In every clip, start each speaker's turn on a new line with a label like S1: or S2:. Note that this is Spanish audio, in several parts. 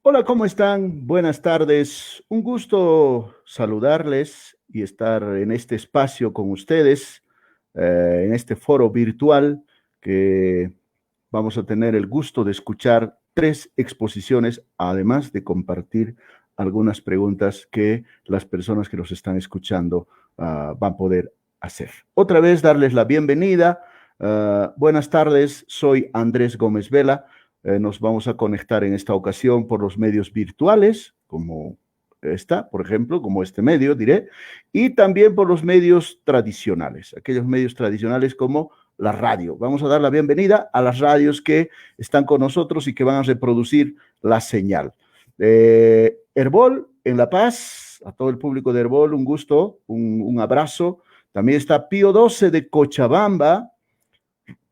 S1: Hola, ¿cómo están? Buenas tardes. Un gusto saludarles y estar en este espacio con ustedes, en este foro virtual que vamos a tener el gusto de escuchar tres exposiciones, además de compartir algunas preguntas que las personas que nos están escuchando van a poder hacer. Otra vez darles la bienvenida. Buenas tardes, soy Andrés Gómez Vela. Nos vamos a conectar en esta ocasión por los medios virtuales, como esta, por ejemplo, como este medio, diré, y también por los medios tradicionales, aquellos medios tradicionales como la radio. Vamos a dar la bienvenida a las radios que están con nosotros y que van a reproducir la señal. Herbol en La Paz, a todo el público de Herbol, un gusto, un abrazo. También está Pío 12 de Cochabamba,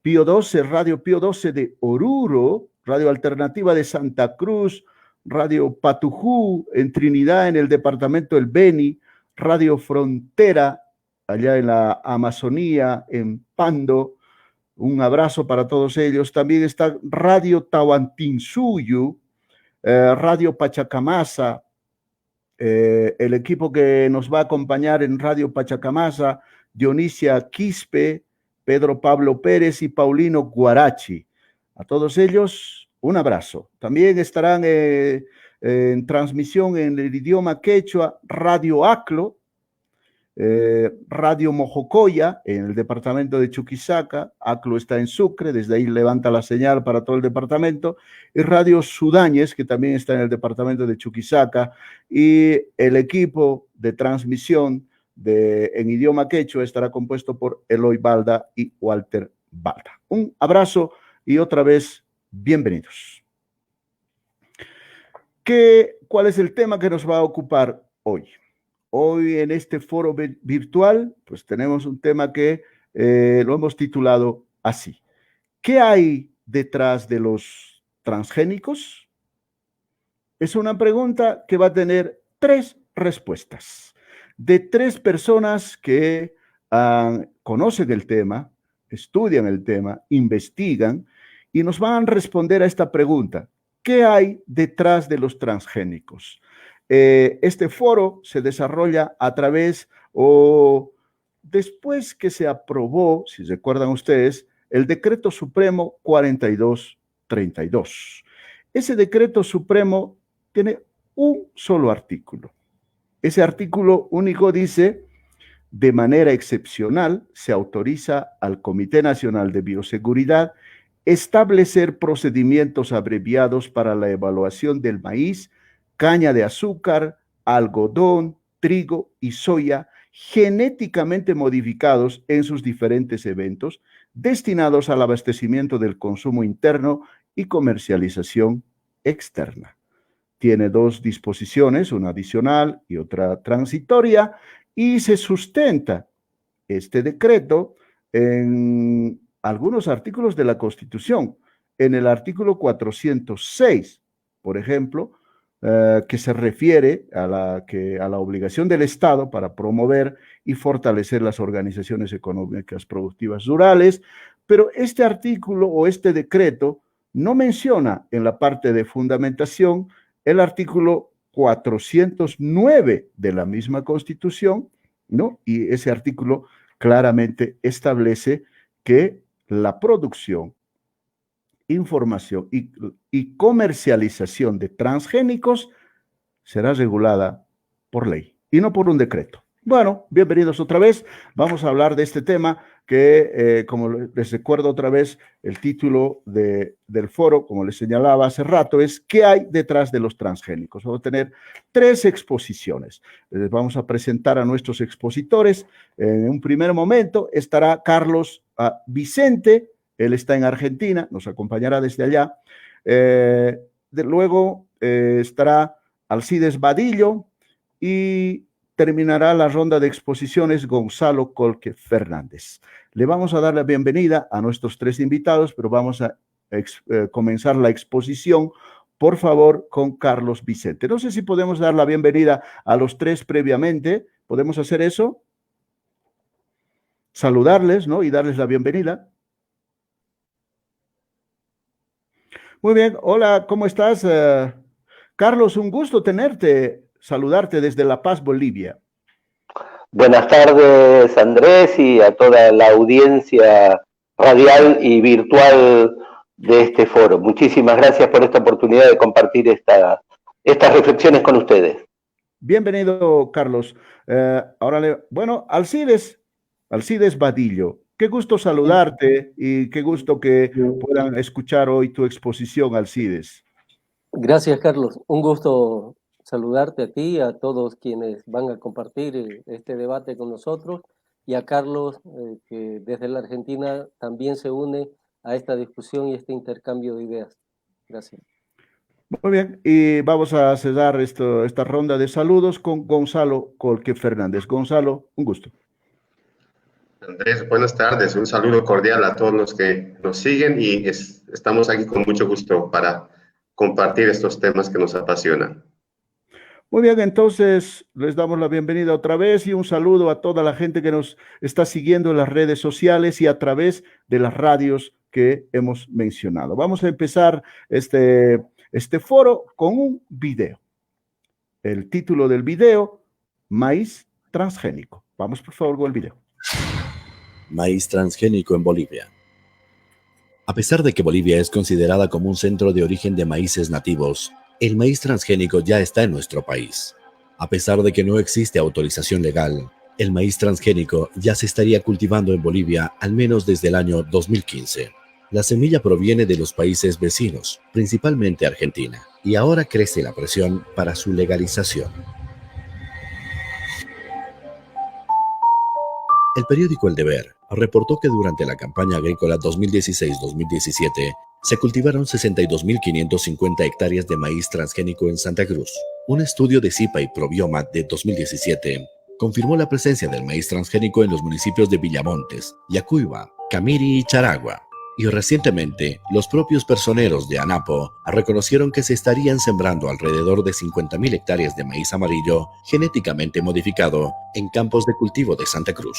S1: Pío 12, Radio Pío 12 de Oruro, Radio Alternativa de Santa Cruz, Radio Patujú en Trinidad, en el departamento del Beni, Radio Frontera, allá en la Amazonía, en Pando. Un abrazo para todos ellos. También está Radio Tahuantinsuyu, Radio Pachacamasa, el equipo que nos va a acompañar en Radio Pachacamasa, Dionisia Quispe, Pedro Pablo Pérez y Paulino Guarachi. A todos ellos, un abrazo. También estarán en transmisión en el idioma quechua Radio Aclo, Radio Mojocoya en el departamento de Chuquisaca, Aclo está en Sucre, desde ahí levanta la señal para todo el departamento, y Radio Sudáñez, que también está en el departamento de Chuquisaca, y el equipo de transmisión en idioma quechua estará compuesto por Eloy Balda y Walter Balda. Un abrazo y otra vez, bienvenidos. ¿Cuál es el tema que nos va a ocupar hoy? Hoy en este foro virtual, pues tenemos un tema que lo hemos titulado así. ¿Qué hay detrás de los transgénicos? Es una pregunta que va a tener tres respuestas de tres personas que conocen el tema, estudian el tema, investigan y nos van a responder a esta pregunta. ¿Qué hay detrás de los transgénicos? Este foro se desarrolla a través o después que se aprobó, si recuerdan ustedes, el Decreto Supremo 4232. Ese Decreto Supremo tiene un solo artículo. Ese artículo único dice, de manera excepcional, se autoriza al Comité Nacional de Bioseguridad establecer procedimientos abreviados para la evaluación del maíz, caña de azúcar, algodón, trigo y soya genéticamente modificados en sus diferentes eventos, destinados al abastecimiento del consumo interno y comercialización externa. Tiene dos disposiciones, una adicional y otra transitoria, y se sustenta este decreto en algunos artículos de la Constitución. En el artículo 406, por ejemplo, que se refiere a la obligación del Estado para promover y fortalecer las organizaciones económicas productivas rurales, pero este artículo o este decreto no menciona en la parte de fundamentación el artículo 409 de la misma Constitución, ¿no? Y ese artículo claramente establece que la producción, información y comercialización de transgénicos será regulada por ley y no por un decreto. Bueno, bienvenidos otra vez. Vamos a hablar de este tema que, como les recuerdo otra vez, el título del foro, como les señalaba hace rato, es ¿qué hay detrás de los transgénicos? Vamos a tener tres exposiciones. Les vamos a presentar a nuestros expositores. En un primer momento estará Carlos Vicente, él está en Argentina, nos acompañará desde allá. Luego estará Alcides Vadillo y terminará la ronda de exposiciones Gonzalo Colque Fernández. Le vamos a dar la bienvenida a nuestros tres invitados, pero vamos a comenzar la exposición, por favor, con Carlos Vicente. No sé si podemos dar la bienvenida a los tres previamente. ¿Podemos hacer eso? Saludarles, ¿no? Y darles la bienvenida. Muy bien. Hola, ¿cómo estás, Carlos, un gusto saludarte desde La Paz, Bolivia.
S2: Buenas tardes, Andrés, y a toda la audiencia radial y virtual de este foro. Muchísimas gracias por esta oportunidad de compartir estas reflexiones con ustedes.
S1: Bienvenido, Carlos. Alcides Vadillo, qué gusto saludarte y qué gusto que puedan escuchar hoy tu exposición, Alcides.
S3: Gracias, Carlos. Un gusto saludarte a ti, a todos quienes van a compartir este debate con nosotros, y a Carlos, que desde la Argentina también se une a esta discusión y este intercambio de ideas. Gracias.
S1: Muy bien, y vamos a cerrar esta ronda de saludos con Gonzalo Colque Fernández. Gonzalo, un gusto.
S4: Andrés, buenas tardes. Un saludo cordial a todos los que nos siguen y estamos aquí con mucho gusto para compartir estos temas que nos apasionan.
S1: Muy bien, entonces les damos la bienvenida otra vez y un saludo a toda la gente que nos está siguiendo en las redes sociales y a través de las radios que hemos mencionado. Vamos a empezar este foro con un video. El título del video, Maíz transgénico. Vamos por favor con el video.
S5: Maíz transgénico en Bolivia. A pesar de que Bolivia es considerada como un centro de origen de maíces nativos, el maíz transgénico ya está en nuestro país. A pesar de que no existe autorización legal, el maíz transgénico ya se estaría cultivando en Bolivia al menos desde el año 2015. La semilla proviene de los países vecinos, principalmente Argentina, y ahora crece la presión para su legalización. El periódico El Deber reportó que durante la campaña agrícola 2016-2017 se cultivaron 62.550 hectáreas de maíz transgénico en Santa Cruz. Un estudio de CIPA y Probioma de 2017 confirmó la presencia del maíz transgénico en los municipios de Villamontes, Yacuiba, Camiri y Charagua. Y recientemente, los propios personeros de ANAPO reconocieron que se estarían sembrando alrededor de 50.000 hectáreas de maíz amarillo genéticamente modificado en campos de cultivo de Santa Cruz.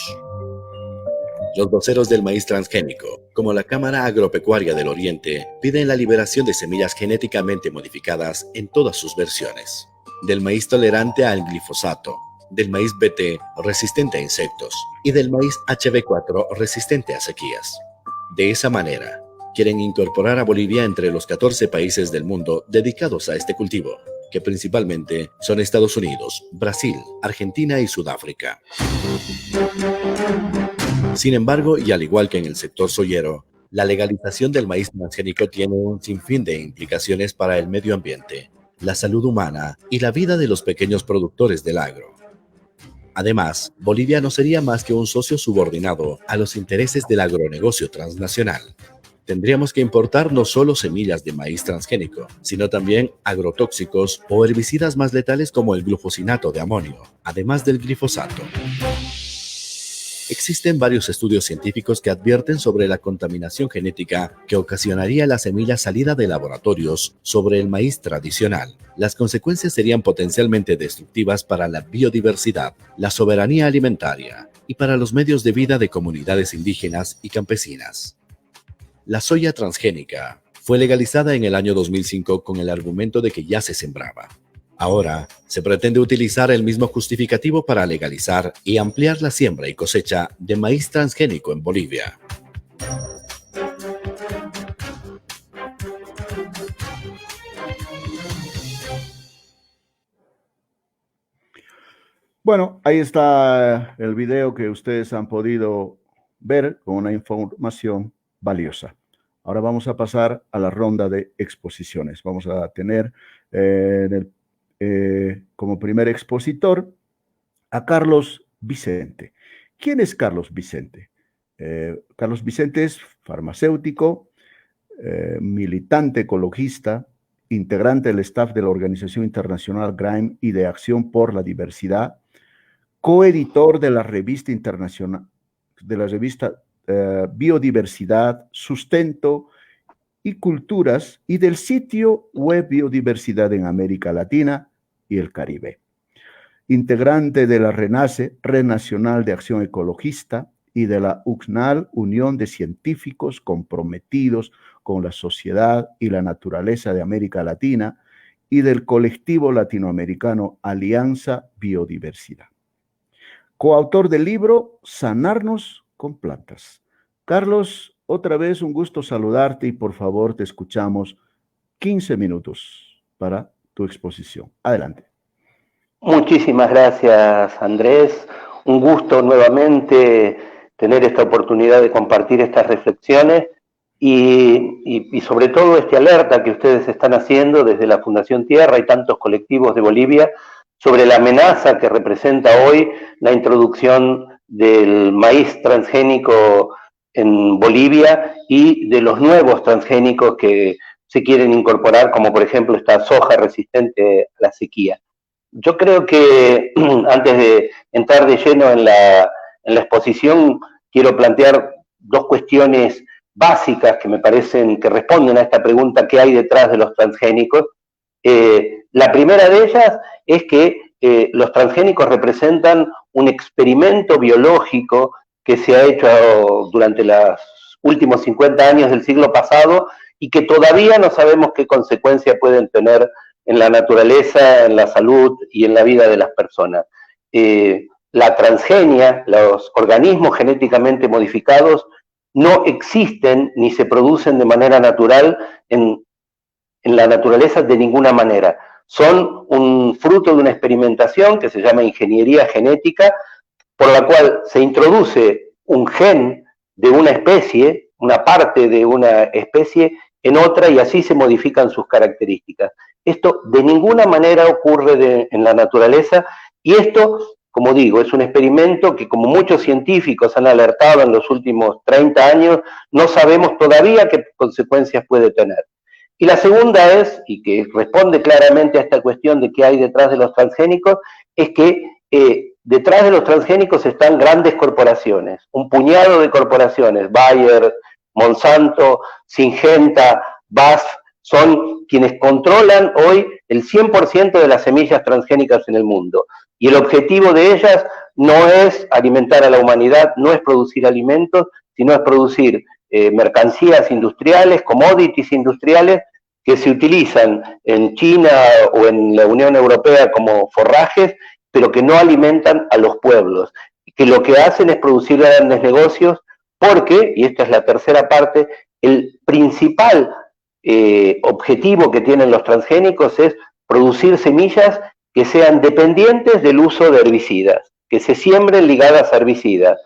S5: Los voceros del maíz transgénico, como la Cámara Agropecuaria del Oriente, piden la liberación de semillas genéticamente modificadas en todas sus versiones. Del maíz tolerante al glifosato, del maíz BT resistente a insectos y del maíz HB4 resistente a sequías. De esa manera, quieren incorporar a Bolivia entre los 14 países del mundo dedicados a este cultivo, que principalmente son Estados Unidos, Brasil, Argentina y Sudáfrica. Sin embargo, y al igual que en el sector soyero, la legalización del maíz transgénico tiene un sinfín de implicaciones para el medio ambiente, la salud humana y la vida de los pequeños productores del agro. Además, Bolivia no sería más que un socio subordinado a los intereses del agronegocio transnacional. Tendríamos que importar no solo semillas de maíz transgénico, sino también agrotóxicos o herbicidas más letales como el glufosinato de amonio, además del glifosato. Existen varios estudios científicos que advierten sobre la contaminación genética que ocasionaría la semilla salida de laboratorios sobre el maíz tradicional. Las consecuencias serían potencialmente destructivas para la biodiversidad, la soberanía alimentaria y para los medios de vida de comunidades indígenas y campesinas. La soya transgénica fue legalizada en el año 2005 con el argumento de que ya se sembraba. Ahora, se pretende utilizar el mismo justificativo para legalizar y ampliar la siembra y cosecha de maíz transgénico en Bolivia.
S1: Bueno, ahí está el video que ustedes han podido ver con una información valiosa. Ahora vamos a pasar a la ronda de exposiciones. Vamos a tener como primer expositor a Carlos Vicente. ¿Quién es Carlos Vicente? Carlos Vicente es farmacéutico, militante ecologista, integrante del staff de la Organización Internacional GRIME y de Acción por la Diversidad, coeditor de la revista internacional, de la revista Biodiversidad, Sustento y Culturas y del sitio web Biodiversidad en América Latina y el Caribe. Integrante de la RENACE, Red Nacional de Acción Ecologista, y de la UCNAL, Unión de Científicos Comprometidos con la Sociedad y la Naturaleza de América Latina, y del colectivo latinoamericano Alianza Biodiversidad. Coautor del libro Sanarnos con Plantas. Carlos, otra vez un gusto saludarte y por favor te escuchamos 15 minutos para tu exposición. Adelante.
S2: Muchísimas gracias, Andrés. Un gusto nuevamente tener esta oportunidad de compartir estas reflexiones y sobre todo esta alerta que ustedes están haciendo desde la Fundación Tierra y tantos colectivos de Bolivia sobre la amenaza que representa hoy la introducción del maíz transgénico en Bolivia y de los nuevos transgénicos que se quieren incorporar, como por ejemplo esta soja resistente a la sequía. Yo creo que antes de entrar de lleno en la exposición, quiero plantear dos cuestiones básicas que me parecen que responden a esta pregunta: ¿qué hay detrás de los transgénicos? La primera de ellas es que los transgénicos representan un experimento biológico que se ha hecho durante los últimos 50 años del siglo pasado y que todavía no sabemos qué consecuencias pueden tener en la naturaleza, en la salud y en la vida de las personas. La transgenia, los organismos genéticamente modificados, no existen ni se producen de manera natural en la naturaleza de ninguna manera. Son un fruto de una experimentación que se llama ingeniería genética, por la cual se introduce un gen de una especie, una parte de una especie, en otra y así se modifican sus características. Esto de ninguna manera ocurre en la naturaleza y esto, como digo, es un experimento que, como muchos científicos han alertado en los últimos 30 años, no sabemos todavía qué consecuencias puede tener. Y la segunda es, y que responde claramente a esta cuestión de qué hay detrás de los transgénicos, es que detrás de los transgénicos están grandes corporaciones, un puñado de corporaciones, Bayer, Monsanto, Syngenta, BASF, son quienes controlan hoy el 100% de las semillas transgénicas en el mundo. Y el objetivo de ellas no es alimentar a la humanidad, no es producir alimentos, sino es producir mercancías industriales, commodities industriales, que se utilizan en China o en la Unión Europea como forrajes, pero que no alimentan a los pueblos, que lo que hacen es producir grandes negocios, porque, y esta es la tercera parte, el principal objetivo que tienen los transgénicos es producir semillas que sean dependientes del uso de herbicidas, que se siembren ligadas a herbicidas,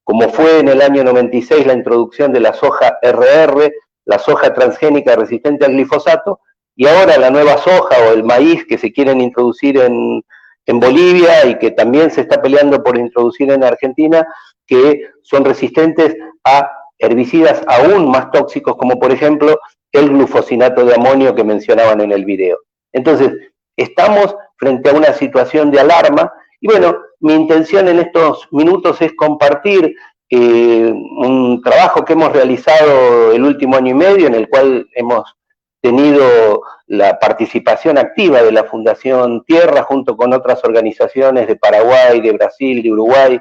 S2: como fue en el año 96 la introducción de la soja RR, la soja transgénica resistente al glifosato, y ahora la nueva soja o el maíz que se quieren introducir en Bolivia y que también se está peleando por introducir en Argentina, que son resistentes a herbicidas aún más tóxicos, como por ejemplo el glufosinato de amonio que mencionaban en el video. Entonces, estamos frente a una situación de alarma y bueno, mi intención en estos minutos es compartir un trabajo que hemos realizado el último año y medio, en el cual hemos tenido la participación activa de la Fundación Tierra junto con otras organizaciones de Paraguay, de Brasil, de Uruguay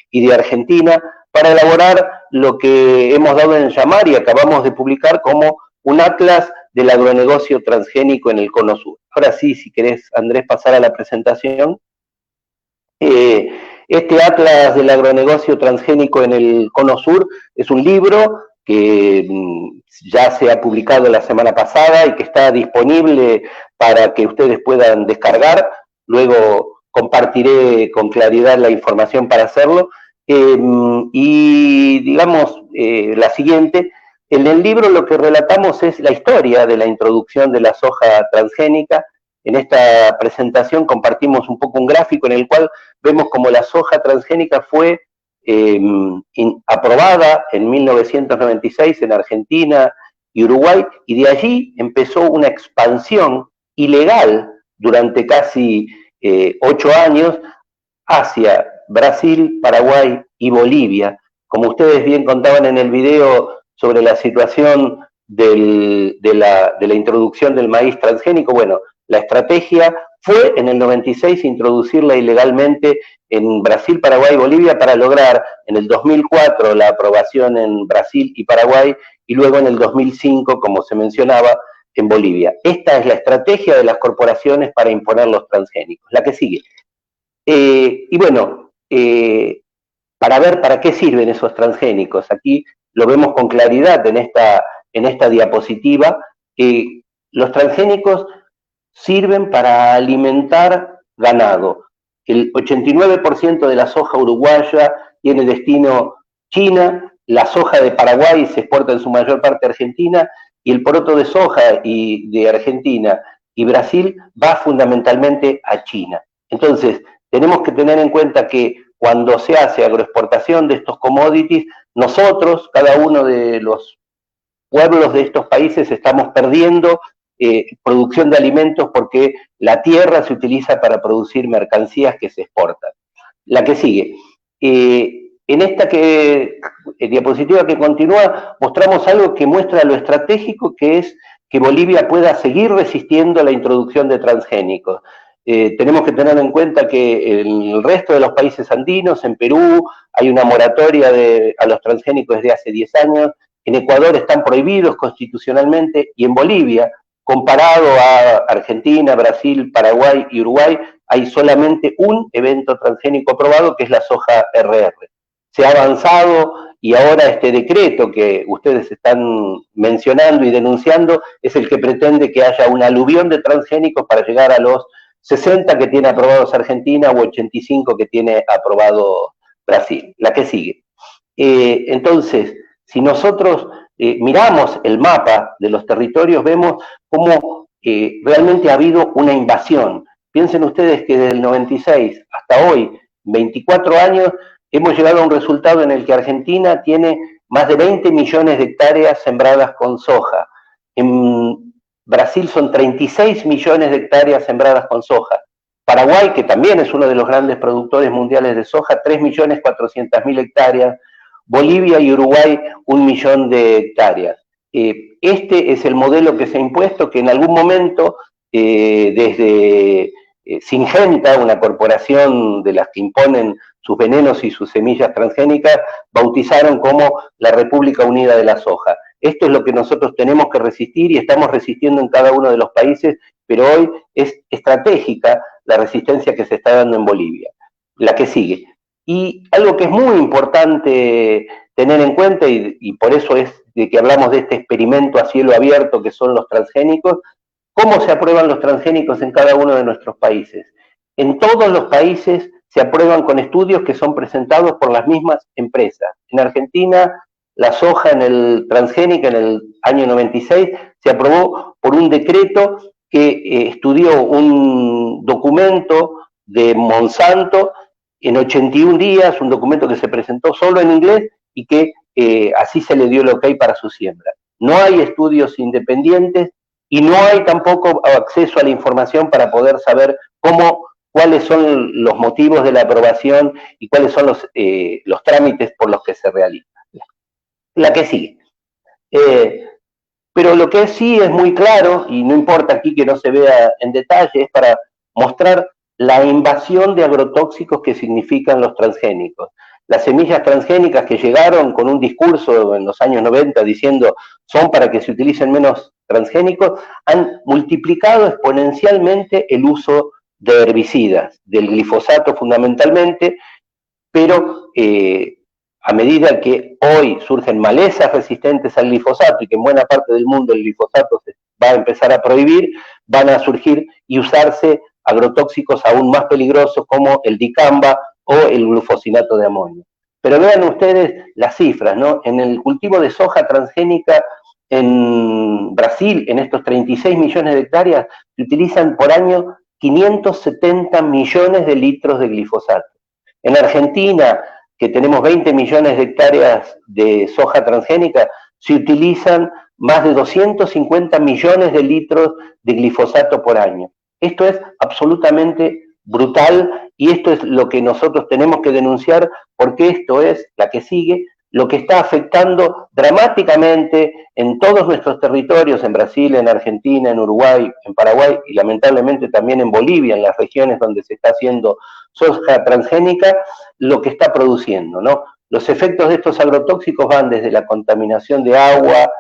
S2: y de Argentina, para elaborar lo que hemos dado en llamar y acabamos de publicar como un atlas del agronegocio transgénico en el Cono Sur. Ahora sí, si querés, Andrés, pasar a la presentación. Este atlas del agronegocio transgénico en el Cono Sur es un libro que ya se ha publicado la semana pasada y que está disponible para que ustedes puedan descargar. Luego compartiré con claridad la información para hacerlo. Y digamos la siguiente, en el libro lo que relatamos es la historia de la introducción de la soja transgénica. En esta presentación compartimos un poco un gráfico en el cual vemos cómo la soja transgénica fue aprobada en 1996 en Argentina y Uruguay, y de allí empezó una expansión ilegal durante casi 8 años hacia Brasil, Paraguay y Bolivia. Como ustedes bien contaban en el video sobre la situación de la introducción del maíz transgénico, bueno, la estrategia fue en el 96 introducirla ilegalmente en Brasil, Paraguay y Bolivia para lograr en el 2004 la aprobación en Brasil y Paraguay y luego en el 2005, como se mencionaba, en Bolivia. Esta es la estrategia de las corporaciones para imponer los transgénicos. La que sigue. Y bueno, para ver para qué sirven esos transgénicos, aquí lo vemos con claridad en esta diapositiva, que los transgénicos sirven para alimentar ganado. El 89% de la soja uruguaya tiene destino China, la soja de Paraguay se exporta en su mayor parte a Argentina, y el poroto de soja de Argentina y Brasil va fundamentalmente a China. Entonces, tenemos que tener en cuenta que cuando se hace agroexportación de estos commodities, nosotros, cada uno de los pueblos de estos países, estamos perdiendo producción de alimentos porque la tierra se utiliza para producir mercancías que se exportan. La que sigue. En esta diapositiva que continúa, mostramos algo que muestra lo estratégico que es que Bolivia pueda seguir resistiendo la introducción de transgénicos. Tenemos que tener en cuenta que en el resto de los países andinos, en Perú, hay una moratoria a los transgénicos desde hace 10 años, en Ecuador están prohibidos constitucionalmente, y en Bolivia, comparado a Argentina, Brasil, Paraguay y Uruguay, hay solamente un evento transgénico aprobado, que es la soja RR. Se ha avanzado y ahora este decreto que ustedes están mencionando y denunciando es el que pretende que haya un aluvión de transgénicos para llegar a los 60 que tiene aprobados Argentina u 85 que tiene aprobado Brasil. La que sigue. Entonces, si nosotros miramos el mapa de los territorios, vemos cómo realmente ha habido una invasión. Piensen ustedes que desde el 96 hasta hoy, 24 años, hemos llegado a un resultado en el que Argentina tiene más de 20 millones de hectáreas sembradas con soja. En Brasil son 36 millones de hectáreas sembradas con soja. Paraguay, que también es uno de los grandes productores mundiales de soja, 3.400.000 hectáreas. Bolivia y Uruguay, 1 millón de hectáreas. Este es el modelo que se ha impuesto, que en algún momento, desde Syngenta, una corporación de las que imponen sus venenos y sus semillas transgénicas, bautizaron como la República Unida de la Soja. Esto es lo que nosotros tenemos que resistir y estamos resistiendo en cada uno de los países, pero hoy es estratégica la resistencia que se está dando en Bolivia. La que sigue. Y algo que es muy importante tener en cuenta, y por eso es de que hablamos de este experimento a cielo abierto que son los transgénicos, ¿cómo se aprueban los transgénicos en cada uno de nuestros países? En todos los países se aprueban con estudios que son presentados por las mismas empresas. En Argentina, la soja transgénica en el año 96 se aprobó por un decreto que estudió un documento de Monsanto en 81 días, un documento que se presentó solo en inglés y que así se le dio el ok para su siembra. No hay estudios independientes y no hay tampoco acceso a la información para poder saber cuáles son los motivos de la aprobación y cuáles son los trámites por los que se realiza. La que sigue. Pero lo que sí es muy claro, y no importa aquí que no se vea en detalle, es para mostrar la invasión de agrotóxicos que significan los transgénicos. Las semillas transgénicas que llegaron con un discurso en los años 90 diciendo son para que se utilicen menos transgénicos, han multiplicado exponencialmente el uso de herbicidas, del glifosato fundamentalmente, pero a medida que hoy surgen malezas resistentes al glifosato y que en buena parte del mundo el glifosato se va a empezar a prohibir, van a surgir y usarse agrotóxicos aún más peligrosos como el dicamba o el glufosinato de amonio. Pero vean ustedes las cifras, ¿no? En el cultivo de soja transgénica en Brasil, en estos 36 millones de hectáreas, se utilizan por año 570 millones de litros de glifosato. En Argentina, que tenemos 20 millones de hectáreas de soja transgénica, se utilizan más de 250 millones de litros de glifosato por año. Esto es absolutamente brutal y esto es lo que nosotros tenemos que denunciar, porque esto es, la que sigue, lo que está afectando dramáticamente en todos nuestros territorios, en Brasil, en Argentina, en Uruguay, en Paraguay y lamentablemente también en Bolivia, en las regiones donde se está haciendo soja transgénica, lo que está produciendo, ¿no? Los efectos de estos agrotóxicos van desde la contaminación de agua,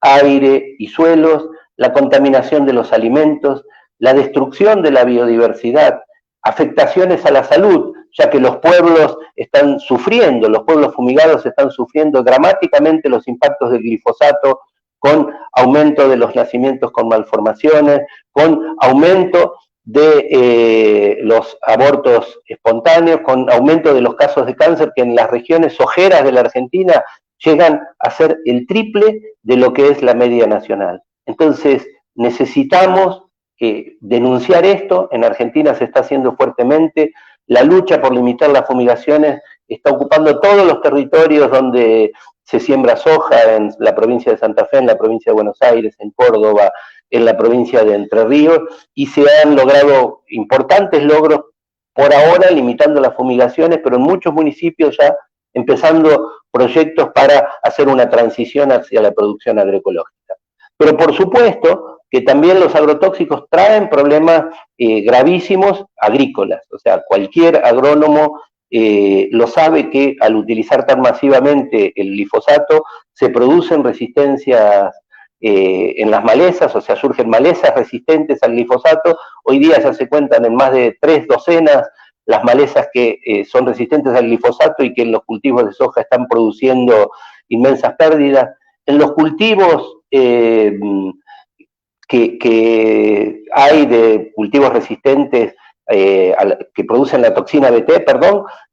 S2: aire y suelos, la contaminación de los alimentos, la destrucción de la biodiversidad, afectaciones a la salud, ya que los pueblos están sufriendo, los pueblos fumigados están sufriendo dramáticamente los impactos del glifosato, con aumento de los nacimientos con malformaciones, con aumento de los abortos espontáneos, con aumento de los casos de cáncer que en las regiones ojeras de la Argentina llegan a ser el triple de lo que es la media nacional. Entonces, necesitamos denunciar esto. En Argentina se está haciendo fuertemente. La lucha por limitar las fumigaciones está ocupando todos los territorios donde se siembra soja, en la provincia de Santa Fe, en la provincia de Buenos Aires, en Córdoba, en la provincia de Entre Ríos, y se han logrado importantes logros por ahora limitando las fumigaciones, pero en muchos municipios ya empezando proyectos para hacer una transición hacia la producción agroecológica. Pero por supuesto que también los agrotóxicos traen problemas gravísimos agrícolas, o sea, cualquier agrónomo lo sabe que al utilizar tan masivamente el glifosato se producen resistencias en las malezas, o sea, surgen malezas resistentes al glifosato. Hoy día ya se cuentan en más de 3 docenas las malezas que son resistentes al glifosato y que en los cultivos de soja están produciendo inmensas pérdidas. En los cultivos que hay de cultivos resistentes que producen la toxina BT,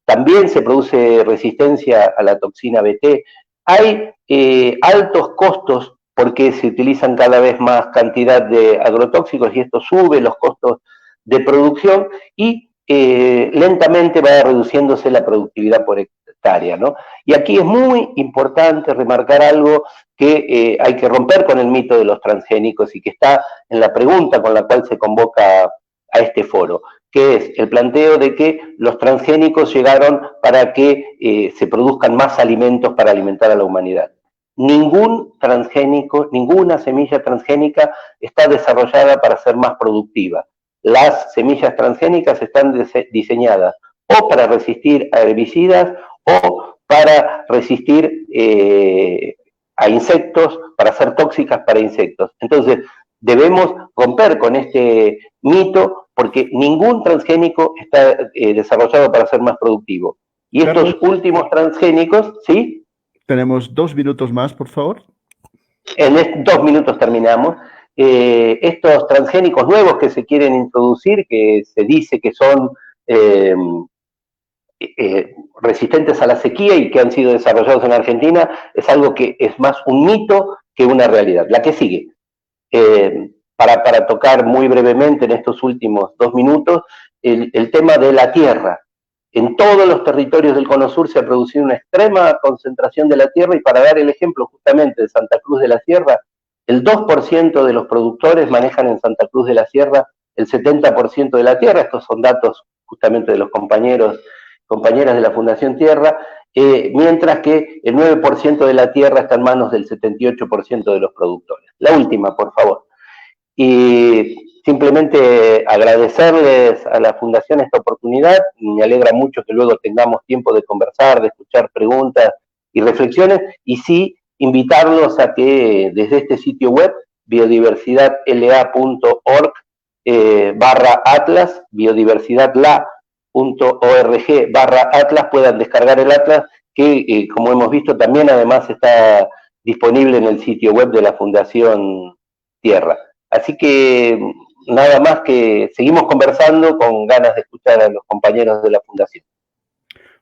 S2: también se produce resistencia a la toxina BT. Hay altos costos porque se utilizan cada vez más cantidad de agrotóxicos y esto sube los costos de producción y lentamente va reduciéndose la productividad por hectárea, ¿no? Y aquí es muy importante remarcar algo que hay que romper con el mito de los transgénicos y que está en la pregunta con la cual se convoca a este foro, que es el planteo de que los transgénicos llegaron para que se produzcan más alimentos para alimentar a la humanidad. Ningún transgénico, ninguna semilla transgénica está desarrollada para ser más productiva. Las semillas transgénicas están diseñadas o para resistir a herbicidas o para resistir a insectos, para ser tóxicas para insectos. Entonces, debemos romper con este mito porque ningún transgénico está desarrollado para ser más productivo. Y estos últimos transgénicos, ¿sí?
S1: Tenemos 2 minutos más, por favor.
S2: En 2 minutos terminamos. Estos transgénicos nuevos que se quieren introducir, que se dice que son resistentes a la sequía y que han sido desarrollados en Argentina, es algo que es más un mito que una realidad. La que sigue. Para tocar muy brevemente en estos últimos 2 minutos, el tema de la tierra. En todos los territorios del Cono Sur se ha producido una extrema concentración de la tierra y para dar el ejemplo justamente de Santa Cruz de la Sierra, el 2% de los productores manejan en Santa Cruz de la Sierra el 70% de la tierra. Estos son datos justamente de los compañeras de la Fundación Tierra, mientras que el 9% de la tierra está en manos del 78% de los productores. La última, por favor. Y simplemente agradecerles a la Fundación esta oportunidad. Me alegra mucho que luego tengamos tiempo de conversar, de escuchar preguntas y reflexiones, y sí invitarlos a que desde este sitio web, biodiversidadla.org /atlas, biodiversidadla.org /atlas, puedan descargar el atlas que, como hemos visto, también además está disponible en el sitio web de la Fundación Tierra. Así que nada más, que seguimos conversando con ganas de escuchar a los compañeros de la Fundación.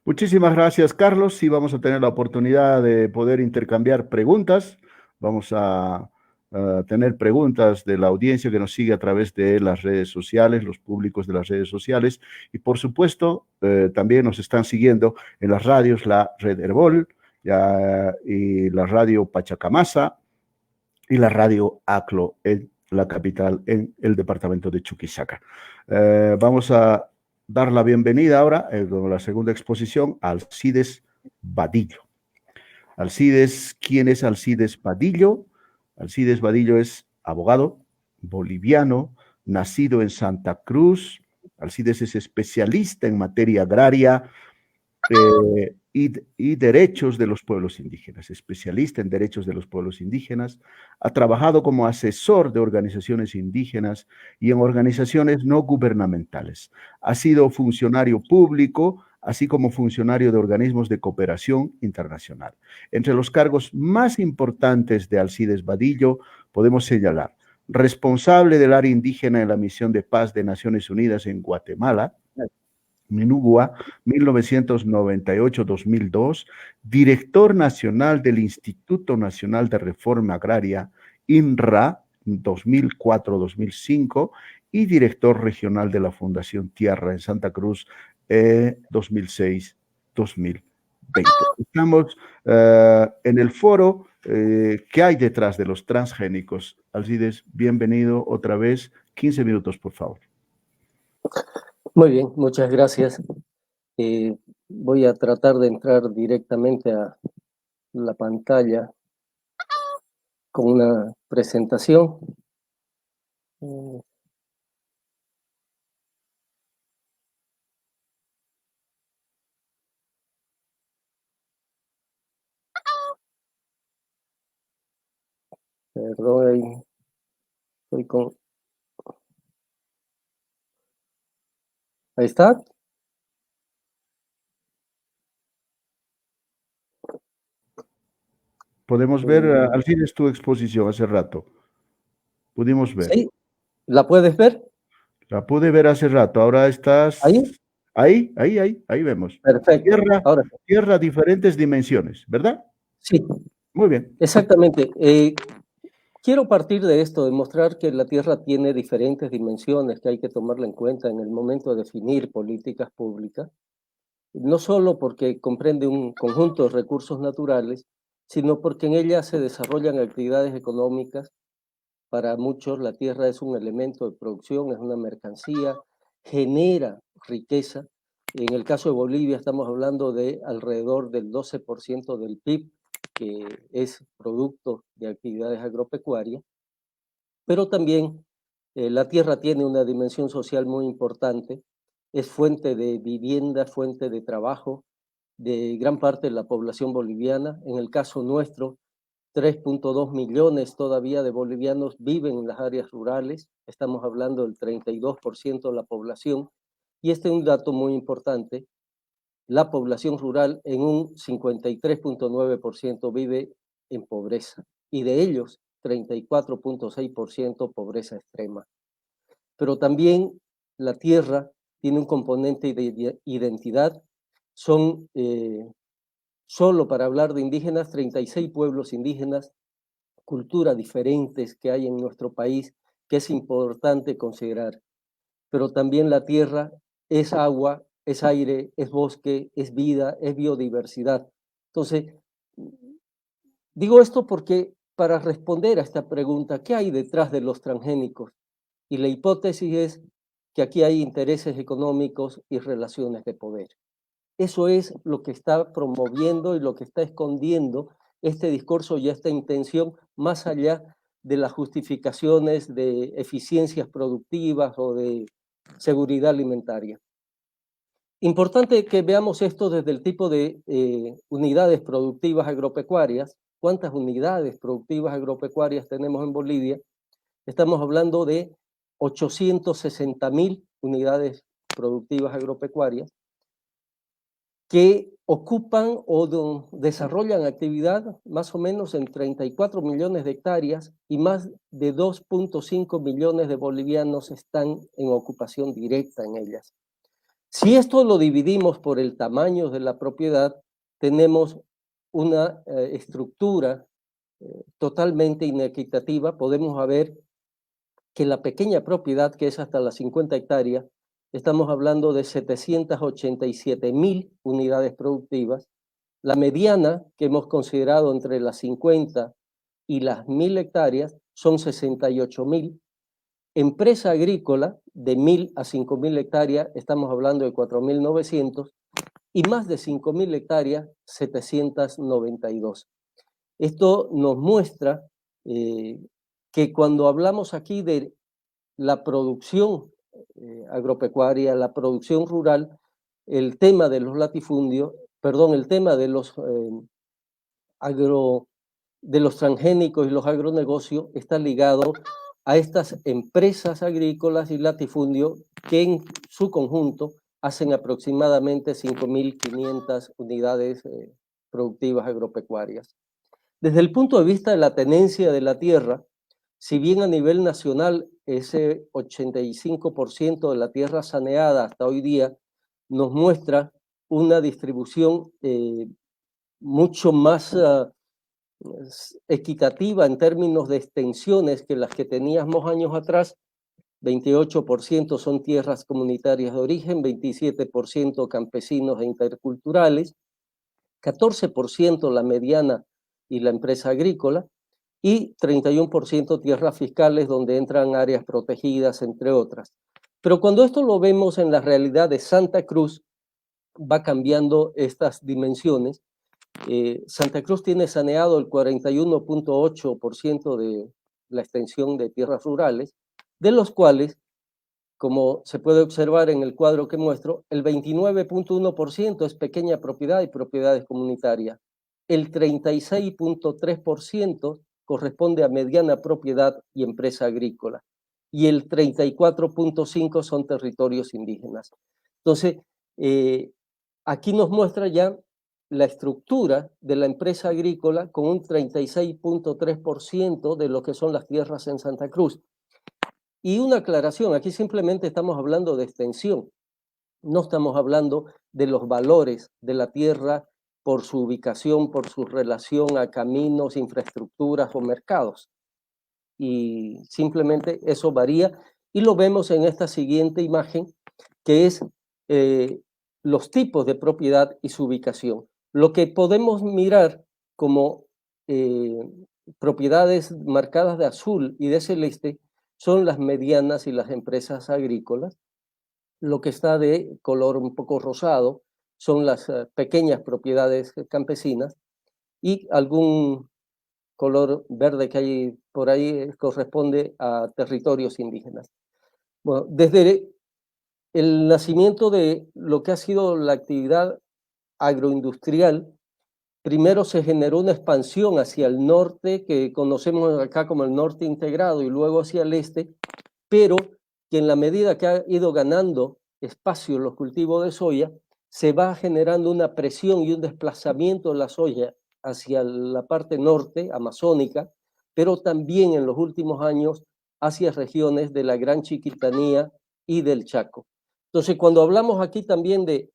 S1: Muchísimas gracias, Carlos. Sí, vamos a tener la oportunidad de poder intercambiar preguntas. Vamos a tener preguntas de la audiencia que nos sigue a través de las redes sociales, los públicos de las redes sociales. Y por supuesto, también nos están siguiendo en las radios, la Red Herbol y la radio Pachacamasa y la radio ACLO en la capital, en el departamento de Chuquisaca. Vamos a dar la bienvenida ahora, con la segunda exposición, a Alcides Vadillo. Alcides, ¿quién es Alcides Vadillo? Alcides Vadillo es abogado boliviano, nacido en Santa Cruz. Alcides es especialista en materia agraria, y derechos de los pueblos indígenas, especialista en derechos de los pueblos indígenas. Ha trabajado como asesor de organizaciones indígenas y en organizaciones no gubernamentales. Ha sido funcionario público, así como funcionario de organismos de cooperación internacional. Entre los cargos más importantes de Alcides Vadillo podemos señalar responsable del área indígena en la Misión de Paz de Naciones Unidas en Guatemala, Minugua, 1998-2002, director nacional del Instituto Nacional de Reforma Agraria, INRA, 2004-2005, y director regional de la Fundación Tierra en Santa Cruz, 2006-2020. Estamos en el foro ¿qué hay detrás de los transgénicos? Alcides, bienvenido otra vez. 15 minutos, por favor.
S3: Muy bien, muchas gracias. Voy a tratar de entrar directamente a la pantalla con una presentación. Perdón, estoy con... Ahí está.
S1: Podemos ver, Alcides, tu exposición hace rato. Pudimos ver.
S3: ¿Sí? ¿La puedes ver?
S1: La pude ver hace rato. Ahora estás...
S3: ¿Ahí?
S1: Ahí vemos.
S3: Perfecto. Ahora,
S1: Tierra, diferentes dimensiones, ¿verdad?
S3: sí.
S1: Muy bien.
S3: Exactamente. Quiero partir de esto, demostrar que la Tierra tiene diferentes dimensiones que hay que tomarla en cuenta en el momento de definir políticas públicas, no solo porque comprende un conjunto de recursos naturales, sino porque en ella se desarrollan actividades económicas. Para muchos la tierra es un elemento de producción, es una mercancía, genera riqueza. En el caso de Bolivia estamos hablando de alrededor del 12% del PIB, que es producto de actividades agropecuarias, pero también la tierra tiene una dimensión social muy importante, es fuente de vivienda, fuente de trabajo de gran parte de la población boliviana. En el caso nuestro, 3.2 millones todavía de bolivianos viven en las áreas rurales, estamos hablando del 32% de la población, y este es un dato muy importante, la población rural en un 53.9% vive en pobreza, y de ellos 34.6% pobreza extrema. Pero también la tierra tiene un componente de identidad, son solo para hablar de indígenas, 36 pueblos indígenas, culturas diferentes que hay en nuestro país, que es importante considerar. Pero también la tierra es agua, es aire, es bosque, es vida, es biodiversidad. Entonces, digo esto porque para responder a esta pregunta, ¿qué hay detrás de los transgénicos? Y la hipótesis es que aquí hay intereses económicos y relaciones de poder. Eso es lo que está promoviendo y lo que está escondiendo este discurso y esta intención, más allá de las justificaciones de eficiencias productivas o de seguridad alimentaria. Importante que veamos esto desde el tipo de unidades productivas agropecuarias. ¿Cuántas unidades productivas agropecuarias tenemos en Bolivia? Estamos hablando de 860.000 unidades productivas agropecuarias que ocupan o desarrollan actividad más o menos en 34 millones de hectáreas y más de 2.5 millones de bolivianos están en ocupación directa en ellas. Si esto lo dividimos por el tamaño de la propiedad, tenemos una estructura totalmente inequitativa. Podemos ver que la pequeña propiedad, que es hasta las 50 hectáreas, estamos hablando de 787.000 unidades productivas. La mediana, que hemos considerado entre las 50 y las 1.000 hectáreas, son 68.000. Empresa agrícola, de 1.000 a 5.000 hectáreas, estamos hablando de 4.900, y más de 5.000 hectáreas, 792. Esto nos muestra que cuando hablamos aquí de la producción agropecuaria, la producción rural, el tema de los latifundios el tema de los de los transgénicos y los agronegocios está ligado a estas empresas agrícolas y latifundio que en su conjunto hacen aproximadamente 5.500 unidades productivas agropecuarias. Desde el punto de vista de la tenencia de la tierra, si bien a nivel nacional ese 85% de la tierra saneada hasta hoy día nos muestra una distribución mucho más equitativa en términos de extensiones que las que teníamos años atrás. 28% son tierras comunitarias de origen, 27% campesinos e interculturales, 14% la mediana y la empresa agrícola, y 31% tierras fiscales donde entran áreas protegidas, entre otras. Pero cuando esto lo vemos en la realidad de Santa Cruz, va cambiando estas dimensiones. Santa Cruz tiene saneado el 41.8% de la extensión de tierras rurales, de los cuales, como se puede observar en el cuadro que muestro, el 29.1% es pequeña propiedad y propiedades comunitarias. El 36.3% corresponde a mediana propiedad y empresa agrícola. Y el 34.5% son territorios indígenas. Entonces, aquí nos muestra ya la estructura de la empresa agrícola con un 36.3% de lo que son las tierras en Santa Cruz. Y una aclaración, aquí simplemente estamos hablando de extensión, no estamos hablando de los valores de la tierra por su ubicación, por su relación a caminos, infraestructuras o mercados. Y simplemente eso varía y lo vemos en esta siguiente imagen, que es los tipos de propiedad y su ubicación. Lo que podemos mirar como propiedades marcadas de azul y de celeste son las medianas y las empresas agrícolas. Lo que está de color un poco rosado son las pequeñas propiedades campesinas, y algún color verde que hay por ahí corresponde a territorios indígenas. Bueno, desde el nacimiento de lo que ha sido la actividad agroindustrial, primero se generó una expansión hacia el norte, que conocemos acá como el norte integrado, y luego hacia el este, pero que en la medida que ha ido ganando espacio los cultivos de soya, se va generando una presión y un desplazamiento de la soya hacia la parte norte, amazónica, pero también en los últimos años hacia regiones de la Gran Chiquitanía y del Chaco. Entonces, cuando hablamos aquí también de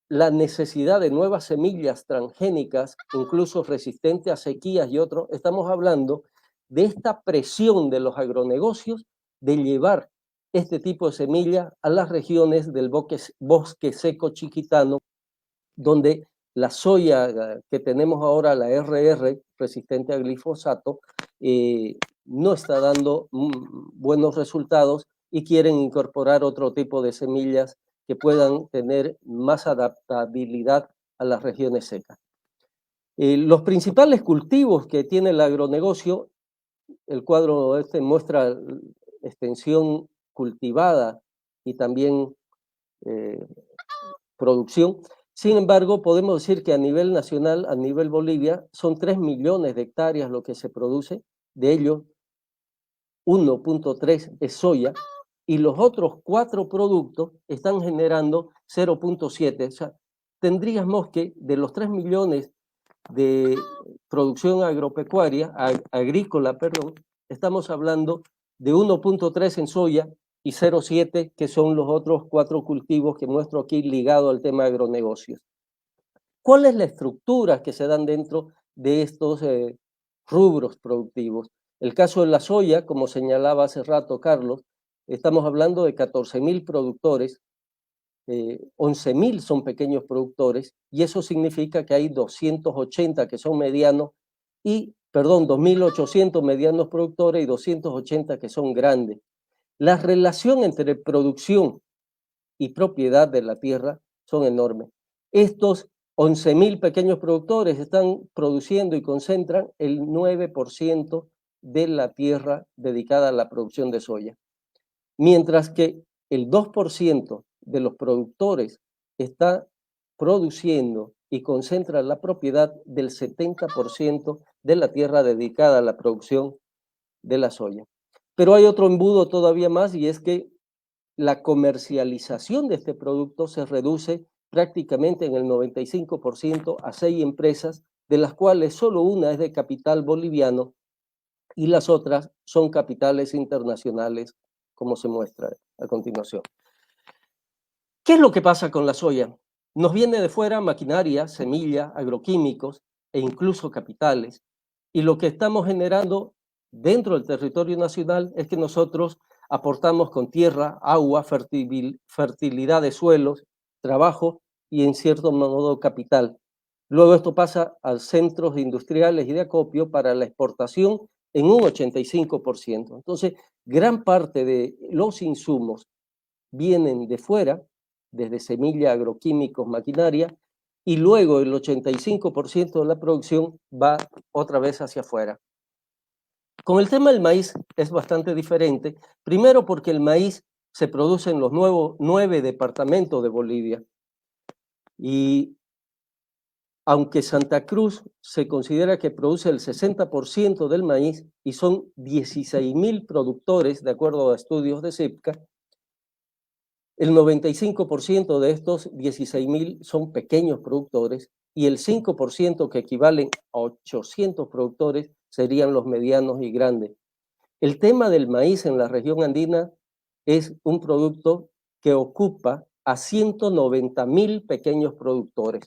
S3: la necesidad de nuevas semillas transgénicas, incluso resistentes a sequías y otros, estamos hablando de esta presión de los agronegocios de llevar este tipo de semillas a las regiones del bosque seco chiquitano, donde la soya que tenemos ahora, la RR, resistente a glifosato, no está dando buenos resultados y quieren incorporar otro tipo de semillas que puedan tener más adaptabilidad a las regiones secas. Los principales cultivos que tiene el agronegocio, el cuadro este muestra extensión cultivada y también producción. Sin embargo, podemos decir que a nivel nacional, a nivel Bolivia, son 3 millones de hectáreas lo que se produce, de ellos 1.3 es soya, y los otros 4 productos están generando 0.7. O sea, tendríamos que de los 3 millones de producción agropecuaria, agrícola, perdón, estamos hablando de 1.3 en soya y 0.7 que son los otros 4 cultivos que muestro aquí ligado al tema de agronegocios. ¿Cuál es la estructura que se dan dentro de estos rubros productivos? El caso de la soya, como señalaba hace rato Carlos, estamos hablando de 14.000 productores, 11.000 son pequeños productores, y eso significa que hay 280 que son medianos, 2.800 medianos productores y 280 que son grandes. La relación entre producción y propiedad de la tierra son enormes. Estos 11.000 pequeños productores están produciendo y concentran el 9% de la tierra dedicada a la producción de soya, mientras que el 2% de los productores está produciendo y concentra la propiedad del 70% de la tierra dedicada a la producción de la soya. Pero hay otro embudo todavía más, y es que la comercialización de este producto se reduce prácticamente en el 95% a 6 empresas, de las cuales solo una es de capital boliviano y las otras son capitales internacionales, como se muestra a continuación. ¿Qué es lo que pasa con la soya? Nos viene de fuera maquinaria, semilla, agroquímicos e incluso capitales, y lo que estamos generando dentro del territorio nacional es que nosotros aportamos con tierra, agua, fertilidad de suelos, trabajo y en cierto modo capital. Luego esto pasa a centros industriales y de acopio para la exportación en un 85%. Entonces, gran parte de los insumos vienen de fuera, desde semilla, agroquímicos, maquinaria, y luego el 85% de la producción va otra vez hacia afuera. Con el tema del maíz es bastante diferente, primero porque el maíz se produce en los 9 departamentos de Bolivia, y aunque Santa Cruz se considera que produce el 60% del maíz y son 16.000 productores, de acuerdo a estudios de CIPCA, el 95% de estos 16.000 son pequeños productores y el 5% que equivalen a 800 productores serían los medianos y grandes. El tema del maíz en la región andina es un producto que ocupa a 190.000 pequeños productores.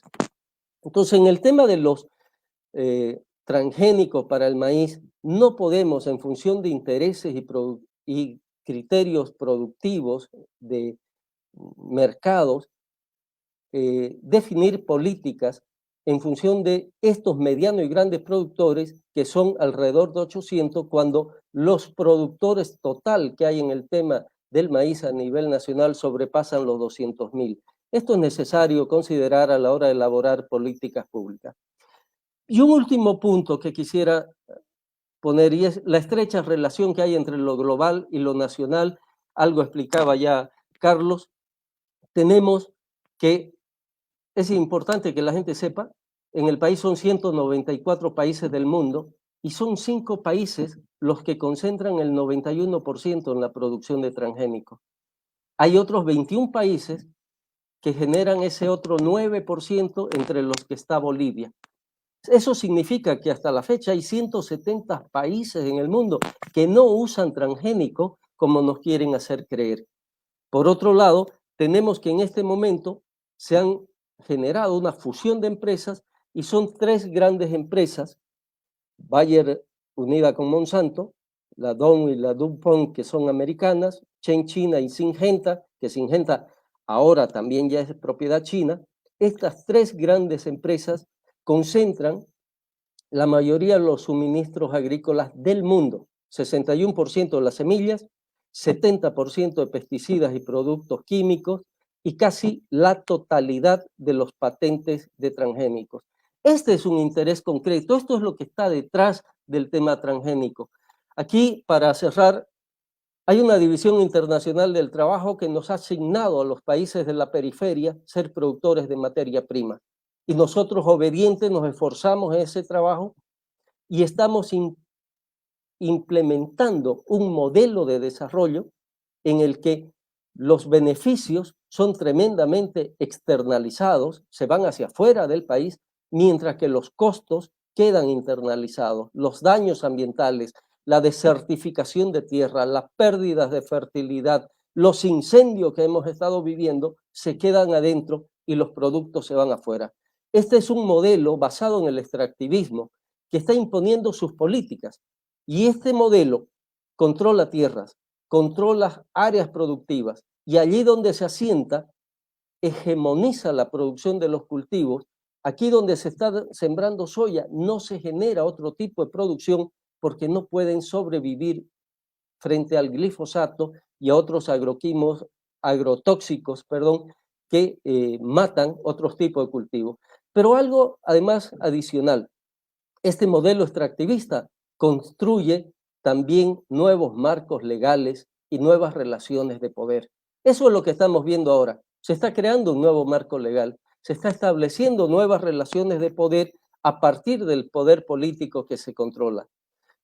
S3: Entonces, en el tema de los transgénicos para el maíz, no podemos, en función de intereses y criterios productivos de mercados, definir políticas en función de estos medianos y grandes productores, que son alrededor de 800, cuando los productores total que hay en el tema del maíz a nivel nacional sobrepasan los 200.000. Esto es necesario considerar a la hora de elaborar políticas públicas. Y un último punto que quisiera poner, y es la estrecha relación que hay entre lo global y lo nacional. Algo explicaba ya Carlos. Tenemos que, es importante que la gente sepa, en el país son 194 países del mundo y son 5 países los que concentran el 91% en la producción de transgénicos. Hay otros 21 países que generan ese otro 9%, entre los que está Bolivia. Eso significa que hasta la fecha hay 170 países en el mundo que no usan transgénicos como nos quieren hacer creer. Por otro lado, tenemos que en este momento se han generado una fusión de empresas y son 3 grandes empresas, Bayer unida con Monsanto, la Dow y la DuPont, que son americanas, Chen China y Syngenta, que Syngenta ahora también ya es propiedad china. Estas 3 grandes empresas concentran la mayoría de los suministros agrícolas del mundo, 61% de las semillas, 70% de pesticidas y productos químicos y casi la totalidad de los patentes de transgénicos. Este es un interés concreto, esto es lo que está detrás del tema transgénico. Aquí, para cerrar, hay una división internacional del trabajo que nos ha asignado a los países de la periferia ser productores de materia prima. Y nosotros, obedientes, nos esforzamos en ese trabajo y estamos implementando un modelo de desarrollo en el que los beneficios son tremendamente externalizados, se van hacia afuera del país, mientras que los costos quedan internalizados. Los daños ambientales, la desertificación de tierra, las pérdidas de fertilidad, los incendios que hemos estado viviendo se quedan adentro y los productos se van afuera. Este es un modelo basado en el extractivismo que está imponiendo sus políticas, y este modelo controla tierras, controla áreas productivas, y allí donde se asienta hegemoniza la producción de los cultivos. Aquí donde se está sembrando soya no se genera otro tipo de producción porque no pueden sobrevivir frente al glifosato y a otros agrotóxicos, que matan otros tipos de cultivos. Pero algo además adicional, este modelo extractivista construye también nuevos marcos legales y nuevas relaciones de poder. Eso es lo que estamos viendo ahora. Se está creando un nuevo marco legal. se está estableciendo nuevas relaciones de poder a partir del poder político que se controla.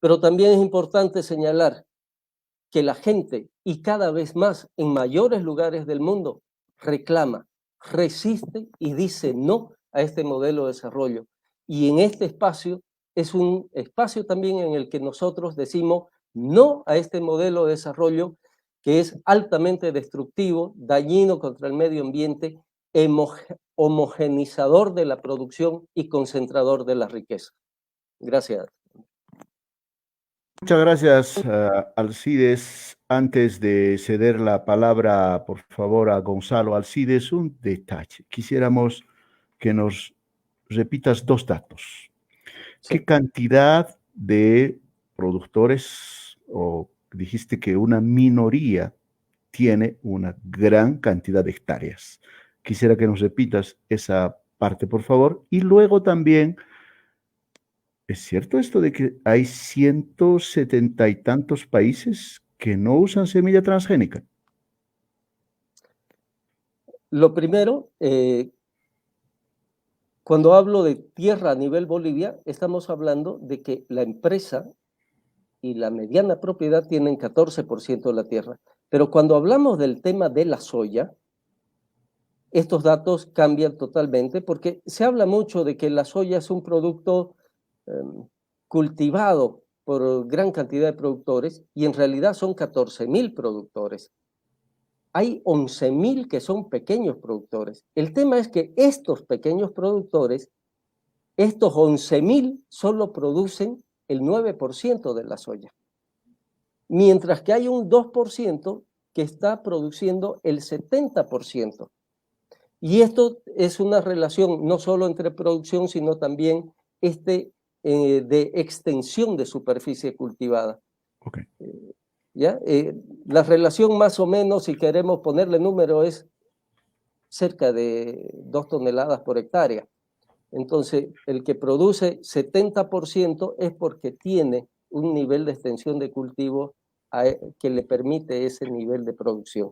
S3: Pero también es importante señalar que la gente, y cada vez más en mayores lugares del mundo, reclama, resiste y dice no a este modelo de desarrollo. Y en este espacio es un espacio también en el que nosotros decimos no a este modelo de desarrollo que es altamente destructivo, dañino contra el medio ambiente, homogenizador de la producción y concentrador de la riqueza. Gracias.
S1: Muchas gracias, Alcides. Antes de ceder la palabra, por favor, a Gonzalo Alcides, un detalle. Quisiéramos que nos repitas dos datos.
S3: Sí.
S1: ¿Qué cantidad de productores, o dijiste que una minoría tiene una gran cantidad de hectáreas? Quisiera que nos repitas esa parte, por favor. Y luego también, ¿es cierto esto de que hay 170 y tantos países que no usan semilla transgénica?
S3: Lo primero, cuando hablo de tierra a nivel Bolivia, estamos hablando de que la empresa y la mediana propiedad tienen 14% de la tierra. Pero cuando hablamos del tema de la soya, estos datos cambian totalmente porque se habla mucho de que la soya es un producto cultivado por gran cantidad de productores y en realidad son 14.000 productores. Hay 11.000 que son pequeños productores. El tema es que estos pequeños productores, estos 11.000 solo producen el 9% de la soya, mientras que hay un 2% que está produciendo el 70%. Y esto es una relación no solo entre producción, sino también de extensión de superficie cultivada.
S1: Okay.
S3: ¿Ya? La relación más o menos, si queremos ponerle número, es cerca de 2 toneladas por hectárea. Entonces, el que produce 70% es porque tiene un nivel de extensión de cultivo que le permite ese nivel de producción.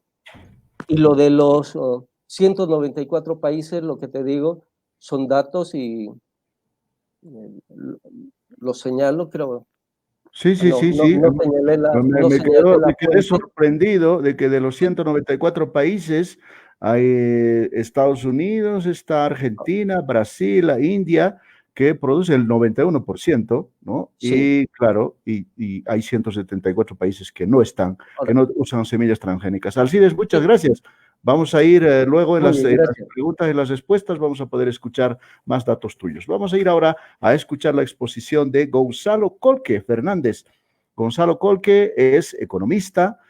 S3: Y lo de los 194 países, lo que te digo, son datos y los señalo, creo.
S1: Sí.
S3: No señalé
S1: Me quedé sorprendido de que de los 194 países hay Estados Unidos, está Argentina, Brasil, la India, que produce el 91%, ¿no?
S3: Sí.
S1: Y claro, y hay 174 países que no están, que no usan semillas transgénicas. Alcides, muchas gracias. Vamos a ir luego en las preguntas y las respuestas, vamos a poder escuchar más datos tuyos. Vamos a ir ahora a escuchar la exposición de Gonzalo Colque Fernández. Gonzalo Colque es economista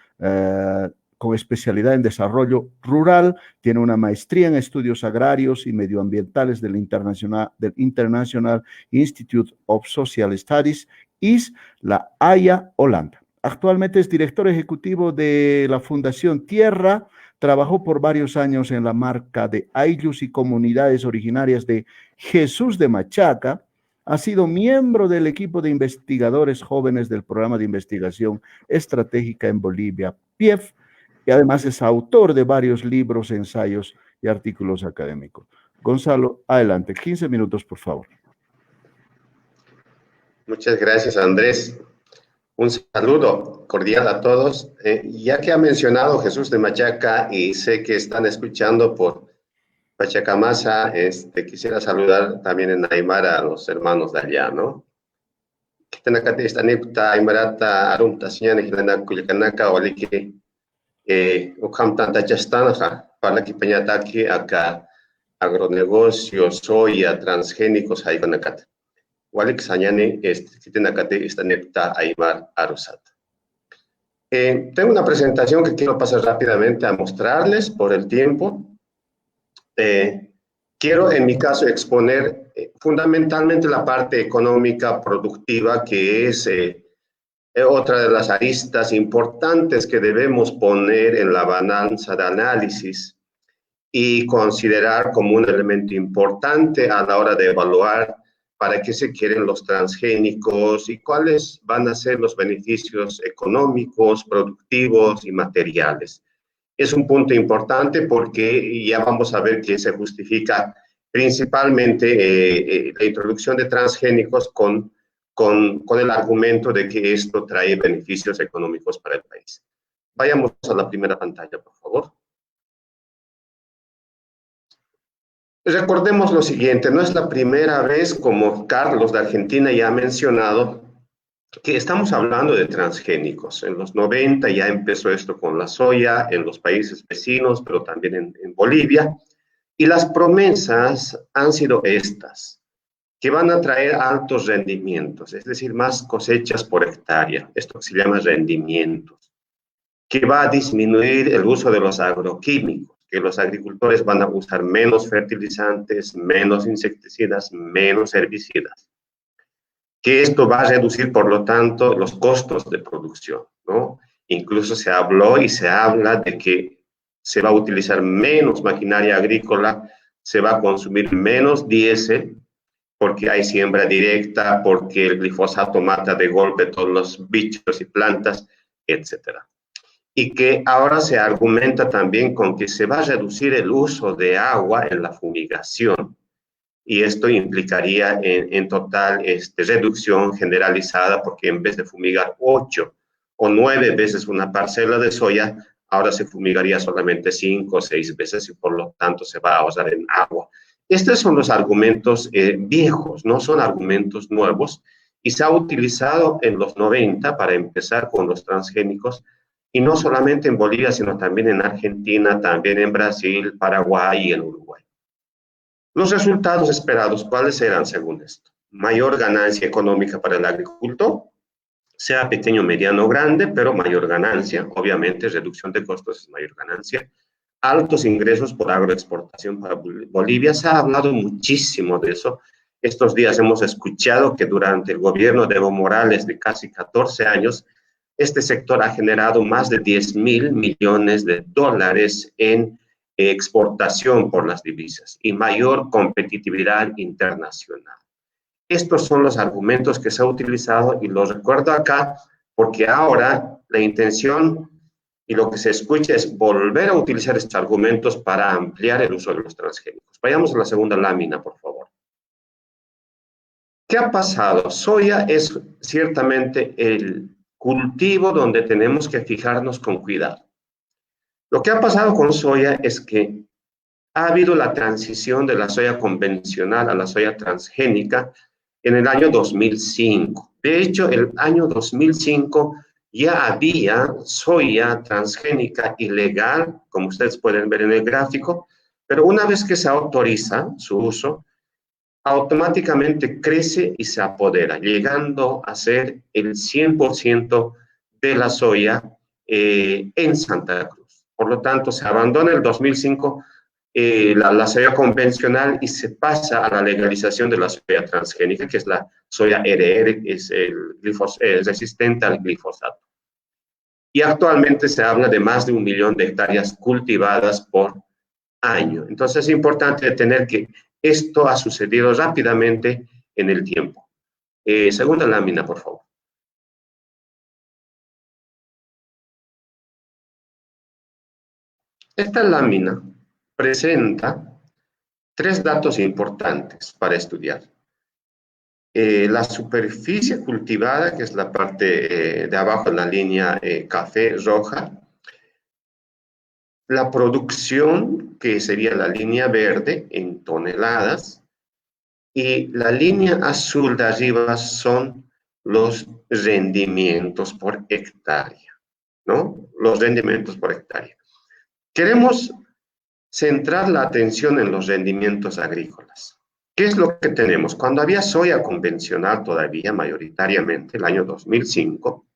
S1: con especialidad en desarrollo rural, tiene una maestría en estudios agrarios y medioambientales del International Institute of Social Studies, IS, la Haya, Holanda. Actualmente es director ejecutivo de la Fundación Tierra. Trabajó por varios años en la marca de ayllus y comunidades originarias de Jesús de Machaca. Ha sido miembro del equipo de investigadores jóvenes del programa de investigación estratégica en Bolivia, PIEF, y además es autor de varios libros, ensayos y artículos académicos. Gonzalo, adelante, 15 minutos, por favor.
S4: Muchas gracias, Andrés. Un saludo cordial a todos. Ya que ha mencionado Jesús de Machaca y sé que están escuchando por Pachacamasa, quisiera saludar también en Aymara a los hermanos de allá, ¿no? Kitanakate esta nepta Aymarata arumta señana hilana kulikanaka olike ukam tanta chastanaja para que peñataki acá agronegocios, soya, transgénicos haykonakata. Walik Sañane, Kitinakate, esta nepta Aymar Arusat. Tengo una presentación que quiero pasar rápidamente a mostrarles por el tiempo. Quiero, en mi caso, exponer fundamentalmente la parte económica productiva, que es otra de las aristas importantes que debemos poner en la balanza de análisis y considerar como un elemento importante a la hora de evaluar para qué se quieren los transgénicos y cuáles van a ser los beneficios económicos, productivos y materiales. Es un punto importante porque ya vamos a ver que se justifica principalmente la introducción de transgénicos con el argumento de que esto trae beneficios económicos para el país. Vayamos a la primera pantalla, por favor. Recordemos lo siguiente, no es la primera vez, como Carlos de Argentina ya ha mencionado, que estamos hablando de transgénicos. En los 90 ya empezó esto con la soya en los países vecinos, pero también en Bolivia. Y las promesas han sido estas, que van a traer altos rendimientos, es decir, más cosechas por hectárea, esto que se llama rendimientos, que va a disminuir el uso de los agroquímicos, que los agricultores van a usar menos fertilizantes, menos insecticidas, menos herbicidas, que esto va a reducir, por lo tanto, los costos de producción, ¿no? Incluso se habló y se habla de que se va a utilizar menos maquinaria agrícola, se va a consumir menos diésel, porque hay siembra directa, porque el glifosato mata de golpe todos los bichos y plantas, etcétera. Y que ahora se argumenta también con que se va a reducir el uso de agua en la fumigación. Y esto implicaría en total reducción generalizada, porque en vez de fumigar 8 o 9 veces una parcela de soya, ahora se fumigaría solamente 5 o 6 veces y por lo tanto se va a ahorrar en agua. Estos son los argumentos viejos, no son argumentos nuevos, y se ha utilizado en los 90 para empezar con los transgénicos, y no solamente en Bolivia, sino también en Argentina, también en Brasil, Paraguay y en Uruguay. Los resultados esperados, ¿cuáles eran según esto? Mayor ganancia económica para el agricultor, sea pequeño, mediano o grande, pero mayor ganancia, obviamente, reducción de costos es mayor ganancia. Altos ingresos por agroexportación para Bolivia, se ha hablado muchísimo de eso. Estos días hemos escuchado que durante el gobierno de Evo Morales de casi 14 años, este sector ha generado más de 10.000 millones de dólares en exportación por las divisas y mayor competitividad internacional. Estos son los argumentos que se han utilizado y los recuerdo acá porque ahora la intención y lo que se escucha es volver a utilizar estos argumentos para ampliar el uso de los transgénicos. Vayamos a la segunda lámina, por favor. ¿Qué ha pasado? Soya es ciertamente el cultivo donde tenemos que fijarnos con cuidado. Lo que ha pasado con soya es que ha habido la transición de la soya convencional a la soya transgénica en el año 2005. De hecho, el año 2005 ya había soya transgénica ilegal, como ustedes pueden ver en el gráfico, pero una vez que se autoriza su uso, automáticamente crece y se apodera, llegando a ser el 100% de la soya en Santa Cruz. Por lo tanto, se abandona el 2005 la soya convencional y se pasa a la legalización de la soya transgénica, que es la soya RR, que es resistente al glifosato. Y actualmente se habla de más de 1 millón de hectáreas cultivadas por año. Entonces es importante tener que esto ha sucedido rápidamente en el tiempo. Segunda lámina, por favor. Esta lámina presenta 3 datos importantes para estudiar. La superficie cultivada, que es la parte de abajo en la línea café roja, la producción, que sería la línea verde en toneladas, y la línea azul de arriba son los rendimientos por hectárea, ¿no? Los rendimientos por hectárea. Queremos centrar la atención en los rendimientos agrícolas. ¿Qué es lo que tenemos? Cuando había soya convencional todavía, mayoritariamente, el año 2005,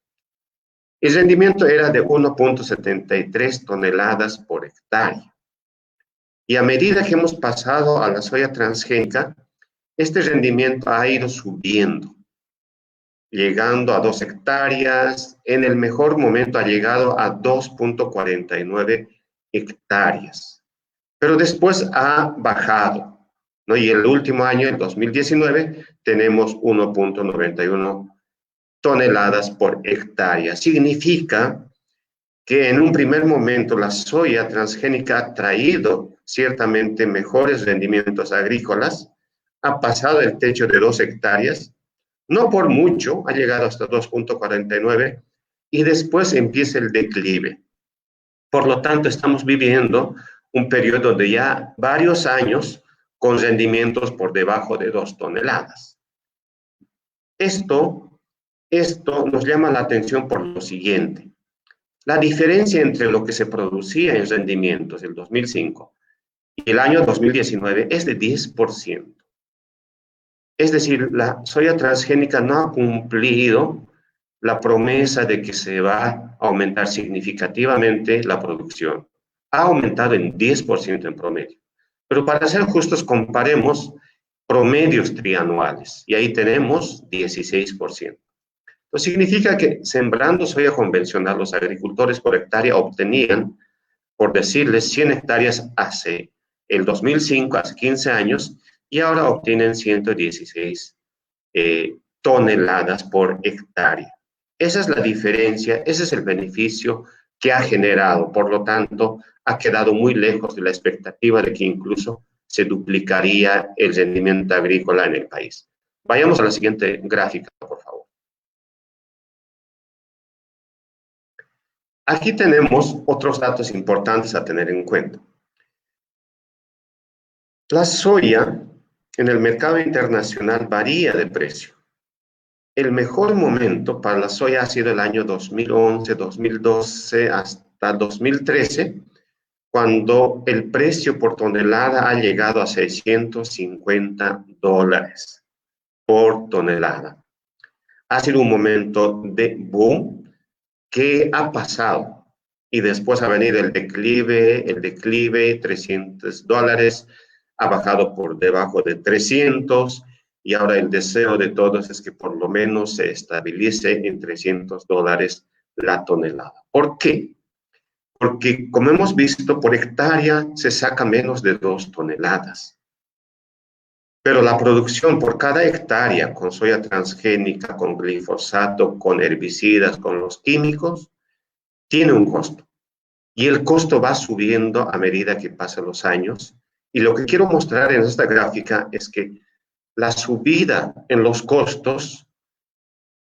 S4: el rendimiento era de 1.73 toneladas por hectárea. Y a medida que hemos pasado a la soya transgénica, este rendimiento ha ido subiendo, llegando a 2 hectáreas. En el mejor momento ha llegado a 2.49 hectáreas. Pero después ha bajado, ¿no? Y el último año, en 2019, tenemos 1.91 toneladas por hectárea. Significa que en un primer momento la soya transgénica ha traído ciertamente mejores rendimientos agrícolas, ha pasado el techo de 2 hectáreas, no por mucho, ha llegado hasta 2.49 y después empieza el declive. Por lo tanto, estamos viviendo un periodo de ya varios años con rendimientos por debajo de 2 toneladas. Esto nos llama la atención por lo siguiente. La diferencia entre lo que se producía en rendimientos el 2005 y el año 2019 es de 10%. Es decir, la soya transgénica no ha cumplido la promesa de que se va a aumentar significativamente la producción. Ha aumentado en 10% en promedio. Pero para ser justos, comparemos promedios trianuales y ahí tenemos 16%. Eso significa que sembrando soya convencional, los agricultores por hectárea obtenían, por decirles, 100 hectáreas hace el 2005, hace 15 años, y ahora obtienen 116 toneladas por hectárea. Esa es la diferencia, ese es el beneficio que ha generado. Por lo tanto, ha quedado muy lejos de la expectativa de que incluso se duplicaría el rendimiento agrícola en el país. Vayamos a la siguiente gráfica, por favor. Aquí tenemos otros datos importantes a tener en cuenta. La soya en el mercado internacional varía de precio. El mejor momento para la soya ha sido el año 2011, 2012 hasta 2013, cuando el precio por tonelada ha llegado a $650 por tonelada. Ha sido un momento de boom que ha pasado y después ha venido el declive, $300, ha bajado por debajo de 300 y ahora el deseo de todos es que por lo menos se estabilice en $300 la tonelada. ¿Por qué? Porque, como hemos visto, por hectárea se saca menos de 2 toneladas. Pero la producción por cada hectárea con soya transgénica, con glifosato, con herbicidas, con los químicos, tiene un costo. Y el costo va subiendo a medida que pasan los años. Y lo que quiero mostrar en esta gráfica es que la subida en los costos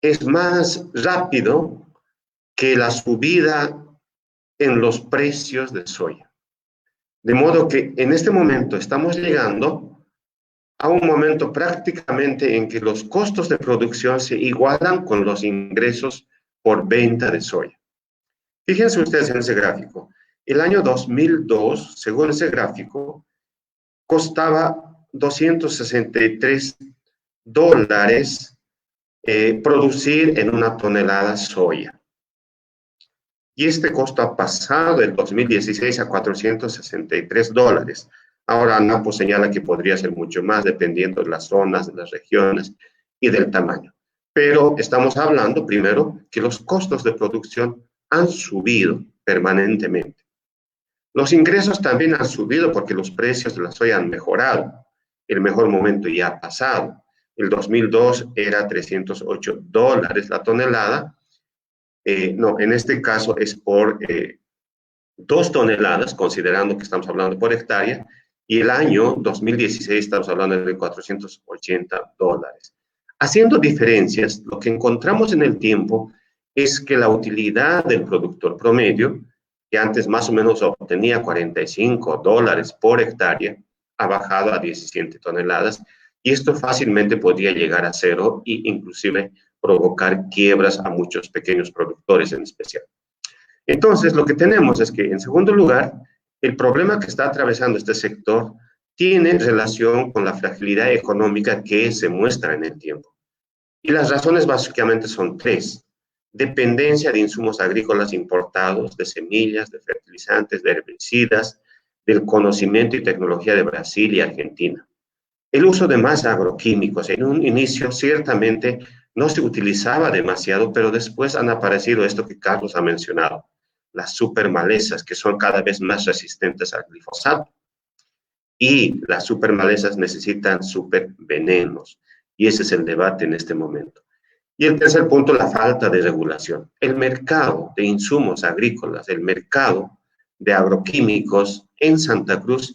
S4: es más rápido que la subida en los precios de soya. De modo que en este momento estamos llegando a un momento prácticamente en que los costos de producción se igualan con los ingresos por venta de soya. Fíjense ustedes en ese gráfico. El año 2002, según ese gráfico, costaba $263 producir en una tonelada soya. Y este costo ha pasado del 2016 a $463. Ahora ANAPO señala que podría ser mucho más dependiendo de las zonas, de las regiones y del tamaño. Pero estamos hablando primero que los costos de producción han subido permanentemente. Los ingresos también han subido porque los precios de la soya han mejorado. El mejor momento ya ha pasado. El 2002 era $308 la tonelada. No, en este caso es por 2 toneladas, considerando que estamos hablando por hectárea, y el año 2016 estamos hablando de $480. Haciendo diferencias, lo que encontramos en el tiempo es que la utilidad del productor promedio, que antes más o menos obtenía $45 por hectárea, ha bajado a 17 toneladas, y esto fácilmente podría llegar a 0 e inclusive provocar quiebras a muchos pequeños productores en especial. Entonces, lo que tenemos es que, en segundo lugar, el problema que está atravesando este sector tiene relación con la fragilidad económica que se muestra en el tiempo. Y las razones básicamente son 3. Dependencia de insumos agrícolas importados, de semillas, de fertilizantes, de herbicidas, del conocimiento y tecnología de Brasil y Argentina. El uso de más agroquímicos. En un inicio, ciertamente, no se utilizaba demasiado, pero después han aparecido esto que Carlos ha mencionado, las supermalezas, que son cada vez más resistentes al glifosato. Y las supermalezas necesitan supervenenos. Y ese es el debate en este momento. Y el tercer punto, la falta de regulación. El mercado de insumos agrícolas, el mercado de agroquímicos en Santa Cruz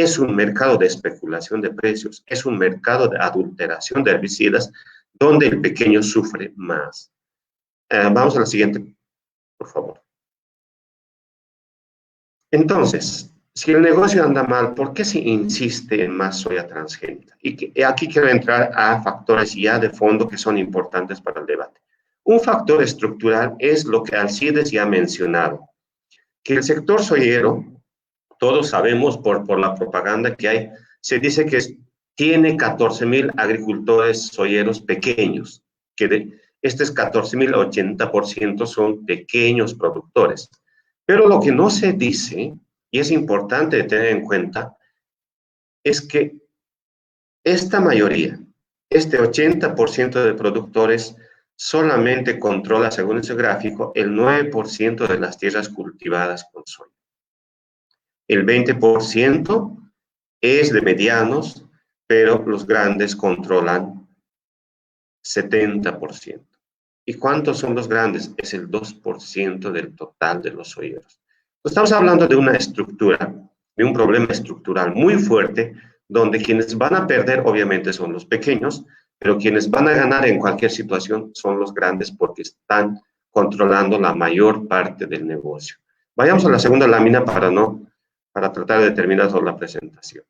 S4: es un mercado de especulación de precios, es un mercado de adulteración de herbicidas, donde el pequeño sufre más. Vamos a la siguiente, por favor. Entonces, si el negocio anda mal, ¿por qué se insiste en más soya transgénica? Y aquí quiero entrar a factores ya de fondo que son importantes para el debate. Un factor estructural es lo que Alcides ya ha mencionado, que el sector soyero, todos sabemos por la propaganda que hay, se dice que tiene 14.000 agricultores soyeros pequeños, que de estos 14.000, 80% son pequeños productores. Pero lo que no se dice, y es importante tener en cuenta, es que esta mayoría, este 80% de productores, solamente controla, según ese gráfico, el 9% de las tierras cultivadas con soya. El 20% es de medianos, pero los grandes controlan 70%. ¿Y cuántos son los grandes? Es el 2% del total de los soyeros. Estamos hablando de una estructura, de un problema estructural muy fuerte, donde quienes van a perder obviamente son los pequeños, pero quienes van a ganar en cualquier situación son los grandes porque están controlando la mayor parte del negocio. Vayamos a la segunda lámina para tratar de terminar con la presentación.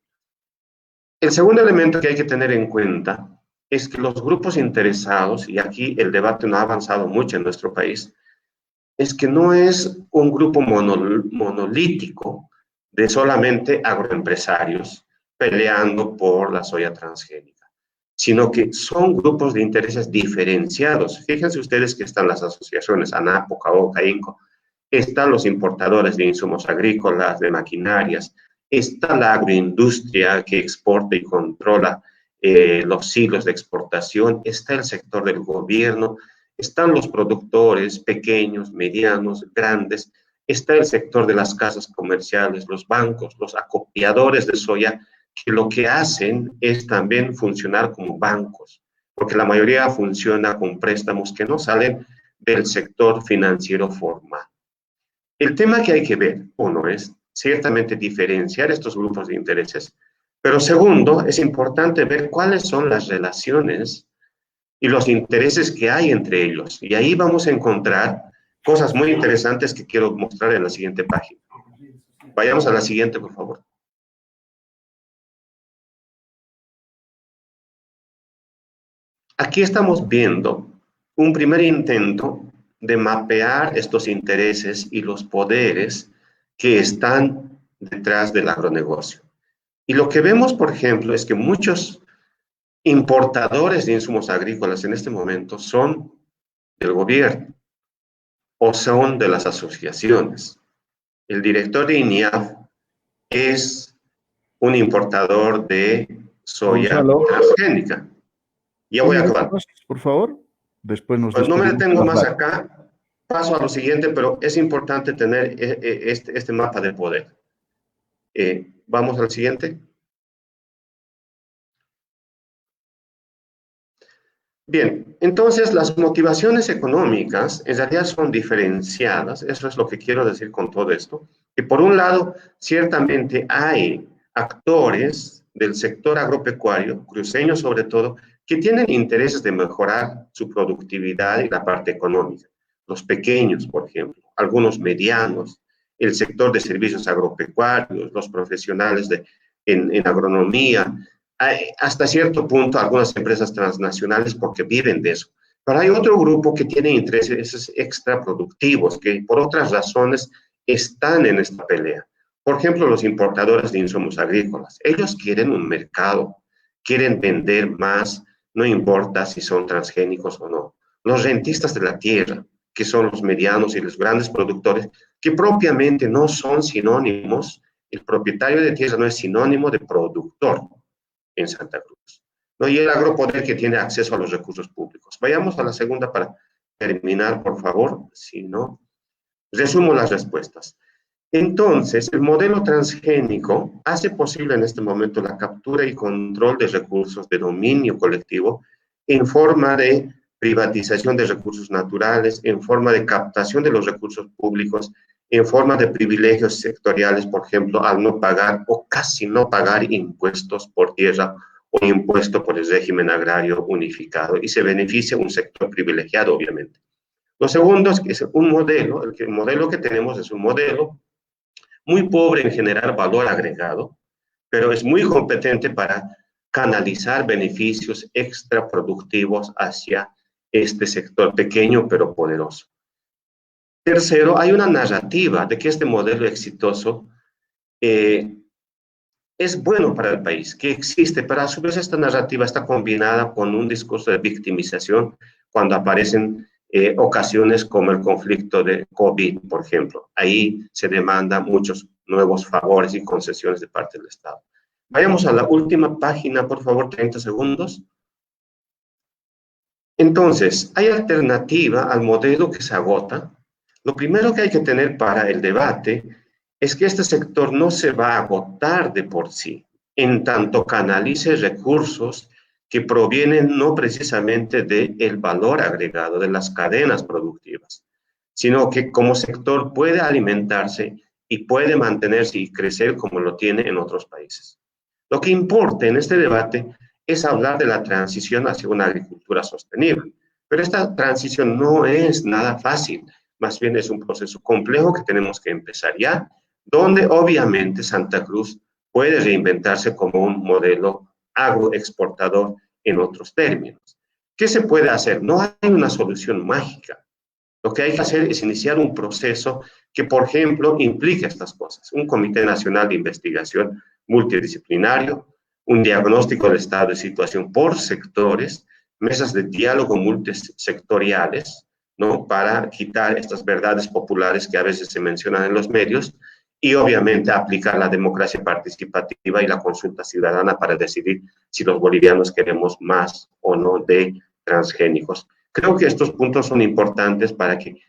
S4: El segundo elemento que hay que tener en cuenta es que los grupos interesados, y aquí el debate no ha avanzado mucho en nuestro país, es que no es un grupo monolítico de solamente agroempresarios peleando por la soya transgénica, sino que son grupos de intereses diferenciados. Fíjense ustedes que están las asociaciones ANAPO, CAOCA, INCO, están los importadores de insumos agrícolas, de maquinarias, está la agroindustria que exporta y controla los hilos de exportación, está el sector del gobierno, están los productores pequeños, medianos, grandes, está el sector de las casas comerciales, los bancos, los acopiadores de soya, que lo que hacen es también funcionar como bancos, porque la mayoría funciona con préstamos que no salen del sector financiero formal. El tema que hay que ver, uno, es ciertamente diferenciar estos grupos de intereses, pero segundo, es importante ver cuáles son las relaciones y los intereses que hay entre ellos. Y ahí vamos a encontrar cosas muy interesantes que quiero mostrar en la siguiente página. Vayamos a la siguiente, por favor. Aquí estamos viendo un primer intento de mapear estos intereses y los poderes que están detrás del agronegocio. Y lo que vemos, por ejemplo, es que muchos importadores de insumos agrícolas en este momento son del gobierno o son de las asociaciones. El director de INIAF es un importador de soya transgénica. Ya voy a acabar.
S1: Por favor, después nos
S4: pues no me detengo más acá, paso a lo siguiente, pero es importante tener este mapa de poder. Vamos al siguiente. Bien, entonces las motivaciones económicas en realidad son diferenciadas, eso es lo que quiero decir con todo esto, que por un lado ciertamente hay actores del sector agropecuario, cruceños sobre todo, que tienen intereses de mejorar su productividad y la parte económica. Los pequeños, por ejemplo, algunos medianos, el sector de servicios agropecuarios, los profesionales en agronomía, hasta cierto punto algunas empresas transnacionales porque viven de eso. Pero hay otro grupo que tiene intereses extraproductivos que por otras razones están en esta pelea. Por ejemplo, los importadores de insumos agrícolas. Ellos quieren un mercado, quieren vender más, no importa si son transgénicos o no. Los rentistas de la tierra, que son los medianos y los grandes productores, que propiamente no son sinónimos. El propietario de tierra no es sinónimo de productor en Santa Cruz, ¿no? Y el agropoder que tiene acceso a los recursos públicos. Vayamos a la segunda para terminar, por favor, si no, resumo las respuestas. Entonces, el modelo transgénico hace posible en este momento la captura y control de recursos de dominio colectivo en forma de privatización de recursos naturales, en forma de captación de los recursos públicos, en forma de privilegios sectoriales, por ejemplo, al no pagar o casi no pagar impuestos por tierra o impuesto por el régimen agrario unificado, y se beneficia un sector privilegiado, obviamente. Lo segundo es que es un modelo, el modelo que tenemos es un modelo muy pobre en generar valor agregado, pero es muy competente para canalizar beneficios extraproductivos hacia este sector pequeño pero poderoso. Tercero, hay una narrativa de que este modelo exitoso es bueno para el país, que existe, pero a su vez esta narrativa está combinada con un discurso de victimización cuando aparecen ocasiones como el conflicto de COVID, por ejemplo. Ahí se demandan muchos nuevos favores y concesiones de parte del Estado. Vayamos a la última página, por favor, 30 segundos. Entonces, hay alternativa al modelo que se agota. Lo primero que hay que tener para el debate es que este sector no se va a agotar de por sí, en tanto canalice recursos que provienen no precisamente del valor agregado, de las cadenas productivas, sino que como sector puede alimentarse y puede mantenerse y crecer como lo tiene en otros países. Lo que importa en este debate es hablar de la transición hacia una agricultura sostenible, pero esta transición no es nada fácil, más bien es un proceso complejo que tenemos que empezar ya, donde obviamente Santa Cruz puede reinventarse como un modelo agroexportador en otros términos. ¿Qué se puede hacer? No hay una solución mágica. Lo que hay que hacer es iniciar un proceso que, por ejemplo, implique estas cosas. Un Comité Nacional de Investigación multidisciplinario, un diagnóstico del estado de situación por sectores, mesas de diálogo multisectoriales, ¿no? Para quitar estas verdades populares que a veces se mencionan en los medios, y obviamente aplicar la democracia participativa y la consulta ciudadana para decidir si los bolivianos queremos más o no de transgénicos. Creo que estos puntos son importantes para que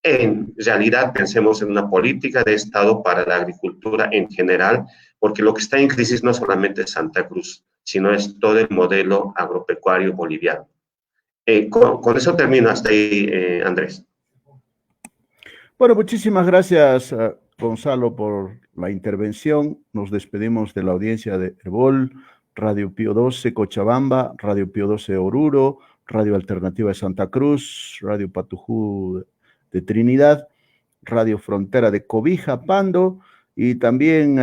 S4: en realidad pensemos en una política de Estado para la agricultura en general, porque lo que está en crisis no solamente es Santa Cruz, sino es todo el modelo agropecuario boliviano. Con eso termino hasta ahí, Andrés.
S1: Bueno, muchísimas gracias, Gonzalo, por la intervención. Nos despedimos de la audiencia de Herbol, Radio Pío 12 Cochabamba, Radio Pío 12 Oruro, Radio Alternativa de Santa Cruz, Radio Patujú de Trinidad, Radio Frontera de Cobija, Pando, y también,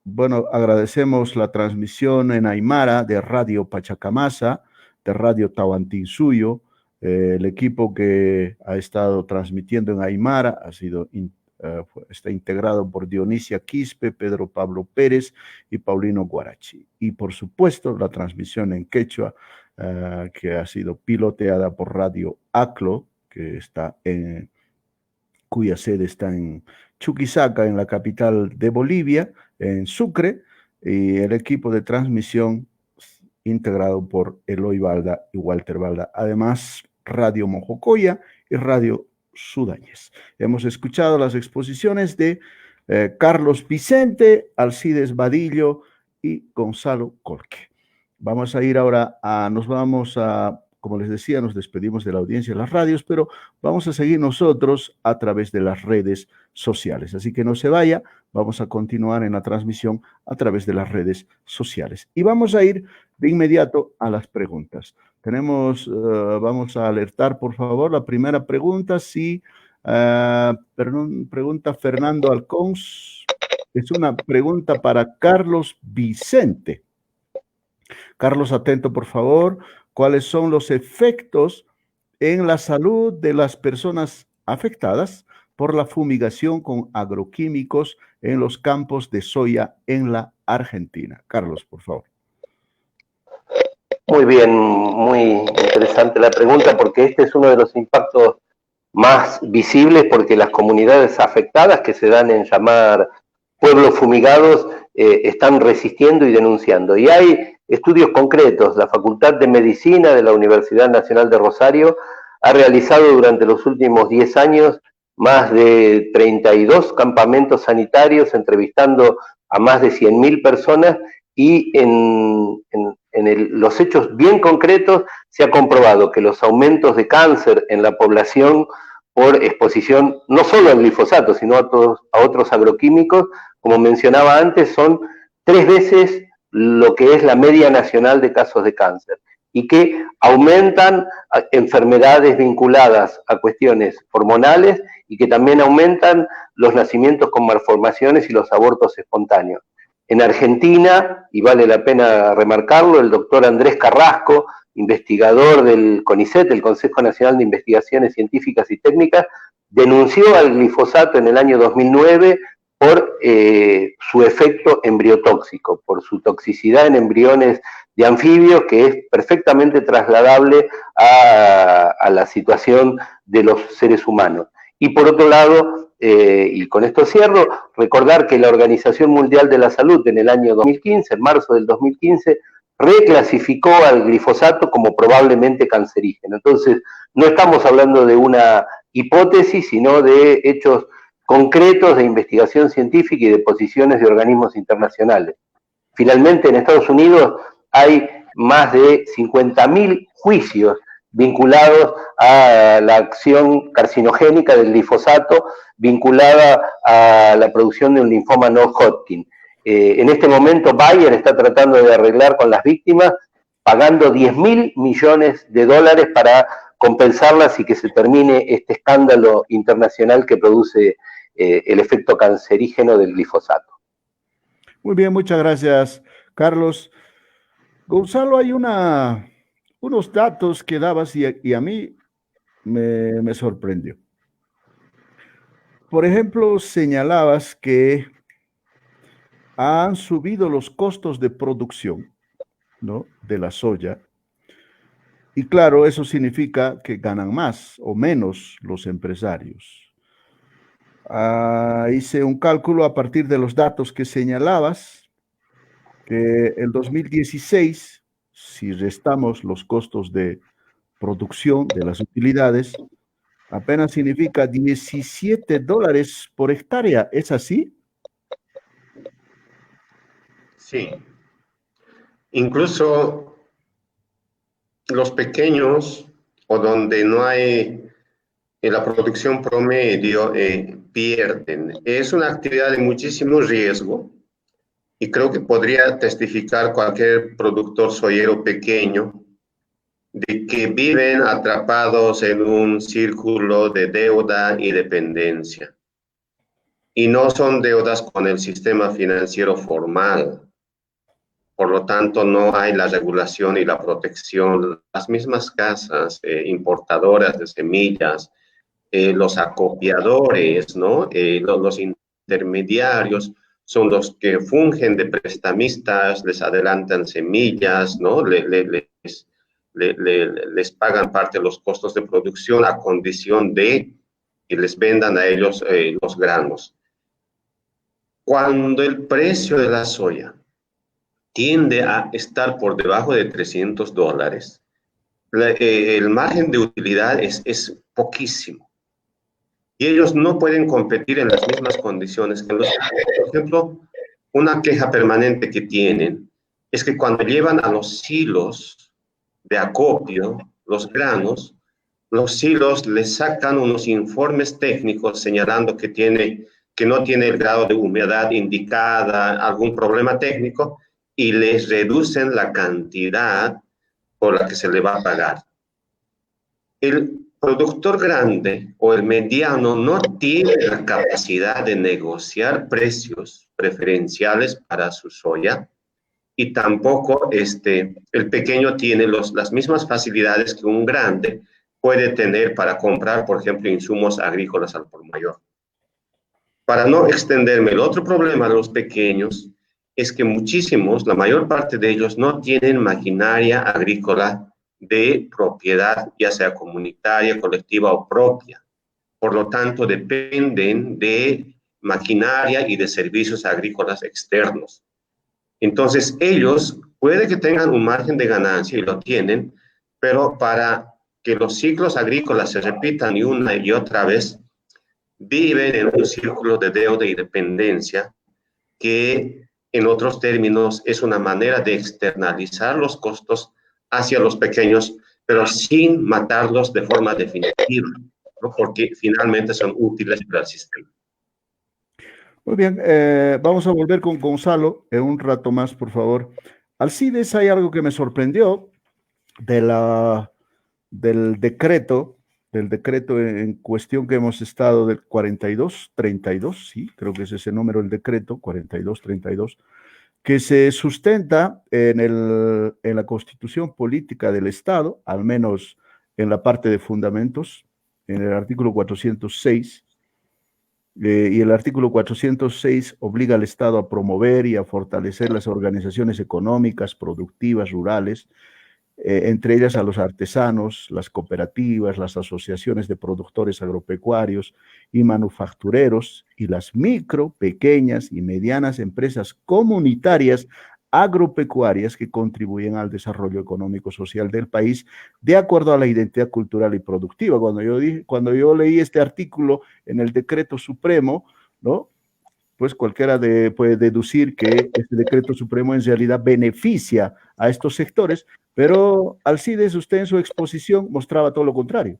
S1: bueno, agradecemos la transmisión en Aymara de Radio Pachacamasa, de Radio Tahuantinsuyo. El equipo que ha estado transmitiendo en Aymara está integrado por Dionisia Quispe, Pedro Pablo Pérez y Paulino Guarachi. Y por supuesto la transmisión en quechua que ha sido piloteada por Radio ACLO, cuya sede está en Chuquisaca, en la capital de Bolivia, en Sucre, y el equipo de transmisión integrado por Eloy Balda y Walter Balda. Además, Radio Mojocoya y Radio Sudañez. Hemos escuchado las exposiciones de Carlos Vicente, Alcides Vadillo y Gonzalo Colque. Vamos a ir ahora como les decía, nos despedimos de la audiencia de las radios, pero vamos a seguir nosotros a través de las redes sociales. Así que no se vaya, vamos a continuar en la transmisión a través de las redes sociales. Y vamos a ir de inmediato a las preguntas. Vamos a alertar, por favor, la primera pregunta, pregunta Fernando Alcons, es una pregunta para Carlos Vicente. Carlos, atento, por favor. ¿Cuáles son los efectos en la salud de las personas afectadas por la fumigación con agroquímicos en los campos de soya en la Argentina? Carlos, por favor.
S2: Muy bien, muy interesante la pregunta, porque este es uno de los impactos más visibles, porque las comunidades afectadas, que se dan en llamar pueblos fumigados, están resistiendo y denunciando. Y hay estudios concretos. La Facultad de Medicina de la Universidad Nacional de Rosario ha realizado durante los últimos 10 años más de 32 campamentos sanitarios, entrevistando a más de 100.000 personas, y los hechos bien concretos se ha comprobado que los aumentos de cáncer en la población por exposición no solo al glifosato, sino a otros agroquímicos, como mencionaba antes, son 3 veces lo que es la media nacional de casos de cáncer, y que aumentan enfermedades vinculadas a cuestiones hormonales y que también aumentan los nacimientos con malformaciones y los abortos espontáneos. En Argentina, y vale la pena remarcarlo, el doctor Andrés Carrasco, investigador del CONICET, el Consejo Nacional de Investigaciones Científicas y Técnicas, denunció al glifosato en el año 2009 por su efecto embriotóxico, por su toxicidad en embriones de anfibios, que es perfectamente trasladable a la situación de los seres humanos. Y por otro lado, y con esto cierro, recordar que la Organización Mundial de la Salud en el año 2015, en marzo del 2015, reclasificó al glifosato como probablemente cancerígeno. Entonces, no estamos hablando de una hipótesis, sino de hechos concretos de investigación científica y de posiciones de organismos internacionales. Finalmente, en Estados Unidos hay más de 50.000 juicios vinculados a la acción carcinogénica del glifosato, vinculada a la producción de un linfoma no Hodgkin. En este momento Bayer está tratando de arreglar con las víctimas, pagando $10.000 millones para compensarlas y que se termine este escándalo internacional que produce el efecto cancerígeno del glifosato.
S1: Muy bien, muchas gracias, Carlos. Gonzalo, hay unos datos que dabas y a mí me sorprendió. Por ejemplo, señalabas que han subido los costos de producción, ¿no?, de la soya. Y claro, eso significa que ganan más o menos los empresarios. Hice un cálculo a partir de los datos que señalabas, que el 2016, si restamos los costos de producción de las utilidades, apenas significa $17 por hectárea. ¿Es así?
S4: Sí. Incluso los pequeños o donde no hay la producción promedio pierden. Es una actividad de muchísimo riesgo y creo que podría testificar cualquier productor soyero pequeño de que viven atrapados en un círculo de deuda y dependencia. Y no son deudas con el sistema financiero formal. Por lo tanto, no hay la regulación y la protección. Las mismas casas importadoras de semillas, los acopiadores, ¿no? Los intermediarios son los que fungen de prestamistas, les adelantan semillas, ¿no? Les pagan parte de los costos de producción a condición de que les vendan a ellos los granos. Cuando el precio de la soya tiende a estar por debajo de $300, el margen de utilidad es poquísimo. Y ellos no pueden competir en las mismas condiciones que los granos. Por ejemplo, una queja permanente que tienen es que cuando llevan a los silos de acopio los granos, los silos les sacan unos informes técnicos señalando que no tiene el grado de humedad indicada, algún problema técnico, y les reducen la cantidad por la que se le va a pagar. El productor grande o el mediano no tiene la capacidad de negociar precios preferenciales para su soya, y tampoco el pequeño tiene las mismas facilidades que un grande puede tener para comprar, por ejemplo, insumos agrícolas al por mayor. Para no extenderme, el otro problema de los pequeños es que muchísimos, la mayor parte de ellos, no tienen maquinaria agrícola de propiedad, ya sea comunitaria, colectiva o propia. Por lo tanto, dependen de maquinaria y de servicios agrícolas externos. Entonces, ellos puede que tengan un margen de ganancia, y lo tienen, pero para que los ciclos agrícolas se repitan una y otra vez, viven en un círculo de deuda y dependencia que, en otros términos, es una manera de externalizar los costos hacia los pequeños, pero sin matarlos de forma definitiva. ¿no? Porque finalmente son útiles para el sistema.
S1: Muy bien, vamos a volver con Gonzalo en un rato más, por favor. Alcides, hay algo que me sorprendió del decreto en cuestión que hemos estado del 4232, sí, creo que es ese número, el decreto 4232, que se sustenta en la Constitución Política del Estado, al menos en la parte de fundamentos, en el artículo 406, y el artículo 406 obliga al Estado a promover y a fortalecer las organizaciones económicas, productivas, rurales, entre ellas a los artesanos, las cooperativas, las asociaciones de productores agropecuarios y manufactureros y las micro, pequeñas y medianas empresas comunitarias agropecuarias que contribuyen al desarrollo económico social del país de acuerdo a la identidad cultural y productiva. Cuando yo leí este artículo en el decreto supremo, ¿no? Pues cualquiera puede deducir que este decreto supremo en realidad beneficia a estos sectores, pero Alcides, usted en su exposición mostraba todo lo contrario.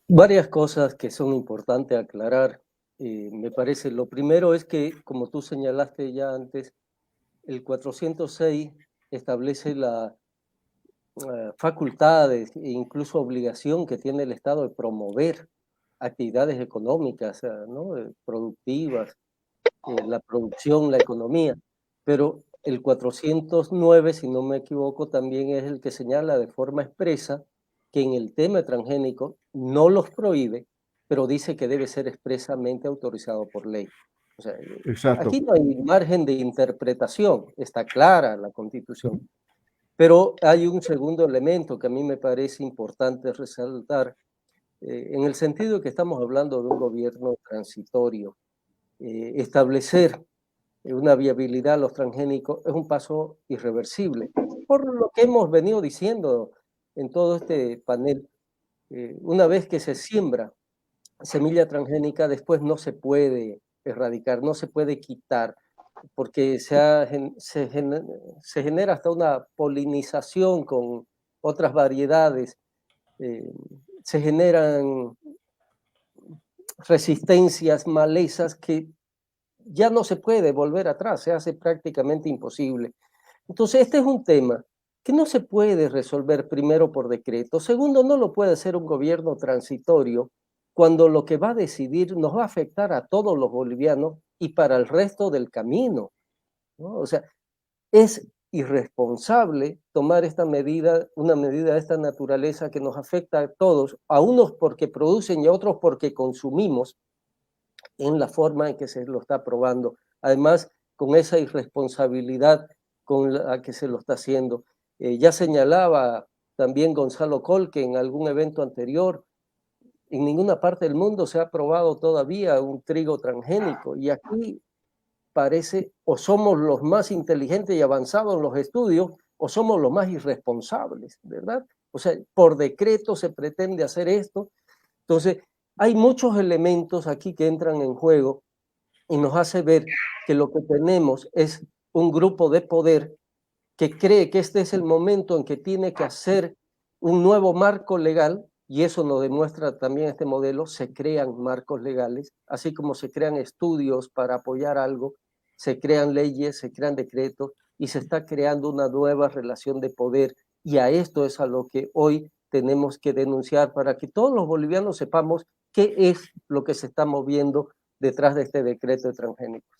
S3: Varias cosas que son importantes aclarar. Me parece, lo primero es que, como tú señalaste ya antes, el 406 establece la facultades e incluso obligación que tiene el Estado de promover actividades económicas, ¿no? Productivas, la producción, la economía. Pero el 409, si no me equivoco, también es el que señala de forma expresa que en el tema transgénico no los prohíbe, pero dice que debe ser expresamente autorizado por ley. O sea,
S1: Exacto.
S3: aquí no hay margen de interpretación, está clara la Constitución. Pero hay un segundo elemento que a mí me parece importante resaltar, en el sentido de que estamos hablando de un gobierno transitorio. Establecer una viabilidad a los transgénicos es un paso irreversible. Por lo que hemos venido diciendo en todo este panel, una vez que se siembra semilla transgénica, después no se puede erradicar, no se puede quitar, porque se genera hasta una polinización con otras variedades, se generan resistencias, malezas que ya no se puede volver atrás, se hace prácticamente imposible. Entonces, este es un tema que no se puede resolver primero por decreto, segundo, no lo puede hacer un gobierno transitorio cuando lo que va a decidir nos va a afectar a todos los bolivianos y para el resto del camino, ¿no? O sea, es irresponsable tomar esta medida, una medida de esta naturaleza que nos afecta a todos, a unos porque producen y a otros porque consumimos, en la forma en que se lo está aprobando. Además, con esa irresponsabilidad con la que se lo está haciendo. Ya señalaba también Gonzalo Col que en algún evento anterior, en ninguna parte del mundo se ha aprobado todavía un trigo transgénico, y aquí parece o somos los más inteligentes y avanzados en los estudios o somos los más irresponsables, ¿verdad? O sea, por decreto se pretende hacer esto. Entonces, hay muchos elementos aquí que entran en juego y nos hace ver que lo que tenemos es un grupo de poder que cree que este es el momento en que tiene que hacer un nuevo marco legal, y eso nos demuestra también este modelo. Se crean marcos legales, así como se crean estudios para apoyar algo, se crean leyes, se crean decretos, y se está creando una nueva relación de poder, y a esto es a lo que hoy tenemos que denunciar para que todos los bolivianos sepamos qué es lo que se está moviendo detrás de este decreto de transgénicos.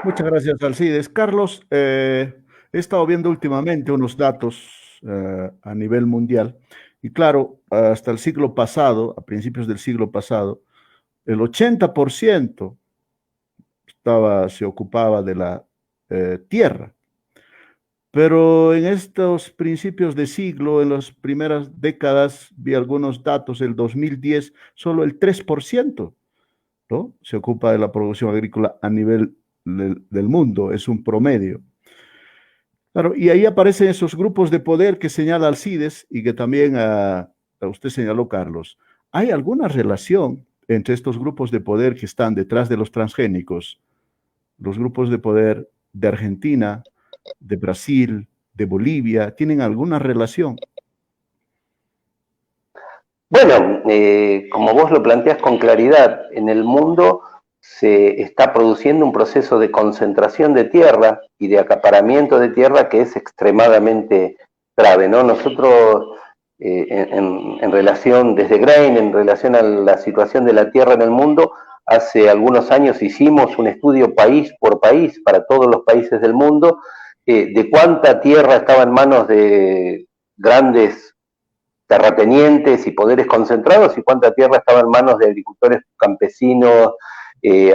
S1: Muchas gracias, Alcides. Carlos, he estado viendo últimamente unos datos a nivel mundial y claro, hasta el siglo pasado, a principios del siglo pasado, el 80% se ocupaba de la tierra. Pero en estos principios de siglo, en las primeras décadas, vi algunos datos, el 2010, solo el 3%, ¿no? Se ocupa de la producción agrícola a nivel del mundo, es un promedio. Claro, y ahí aparecen esos grupos de poder que señala Alcides y que también usted señaló, Carlos. ¿Hay alguna relación entre estos grupos de poder que están detrás de los transgénicos, los grupos de poder de Argentina, de Brasil, de Bolivia? ¿Tienen alguna relación?
S2: Bueno, como vos lo planteás con claridad, en el mundo se está produciendo un proceso de concentración de tierra y de acaparamiento de tierra que es extremadamente grave, ¿no? Nosotros, en relación, desde Grain, en relación a la situación de la tierra en el mundo, hace algunos años hicimos un estudio país por país para todos los países del mundo, de cuánta tierra estaba en manos de grandes terratenientes y poderes concentrados y cuánta tierra estaba en manos de agricultores campesinos,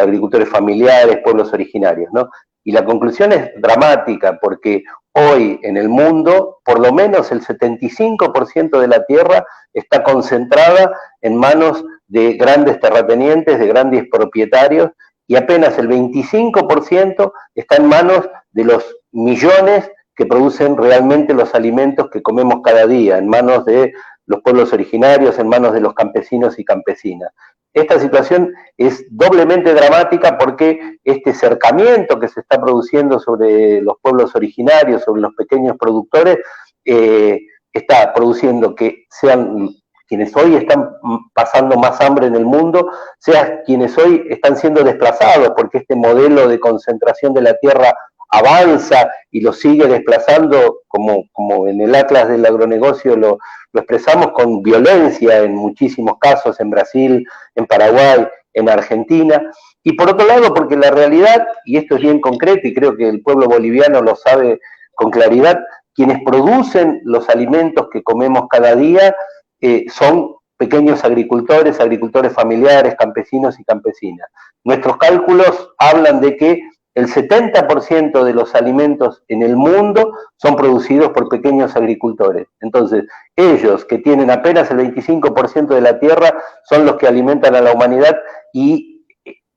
S2: agricultores familiares, pueblos originarios, ¿no? Y la conclusión es dramática porque hoy en el mundo por lo menos el 75% de la tierra está concentrada en manos de grandes terratenientes, de grandes propietarios, y apenas el 25% está en manos de los millones que producen realmente los alimentos que comemos cada día, en manos de los pueblos originarios, en manos de los campesinos y campesinas. Esta situación es doblemente dramática porque este cercamiento que se está produciendo sobre los pueblos originarios, sobre los pequeños productores, está produciendo que sean quienes hoy están pasando más hambre en el mundo, sean quienes hoy están siendo desplazados, porque este modelo de concentración de la tierra avanza y lo sigue desplazando, como en el Atlas del agronegocio lo expresamos, con violencia en muchísimos casos, en Brasil, en Paraguay, en Argentina. Y por otro lado, porque la realidad, y esto es bien concreto y creo que el pueblo boliviano lo sabe con claridad, quienes producen los alimentos que comemos cada día son pequeños agricultores, agricultores familiares, campesinos y campesinas. Nuestros cálculos hablan de que el 70% de los alimentos en el mundo son producidos por pequeños agricultores. Entonces, ellos, que tienen apenas el 25% de la tierra, son los que alimentan a la humanidad, y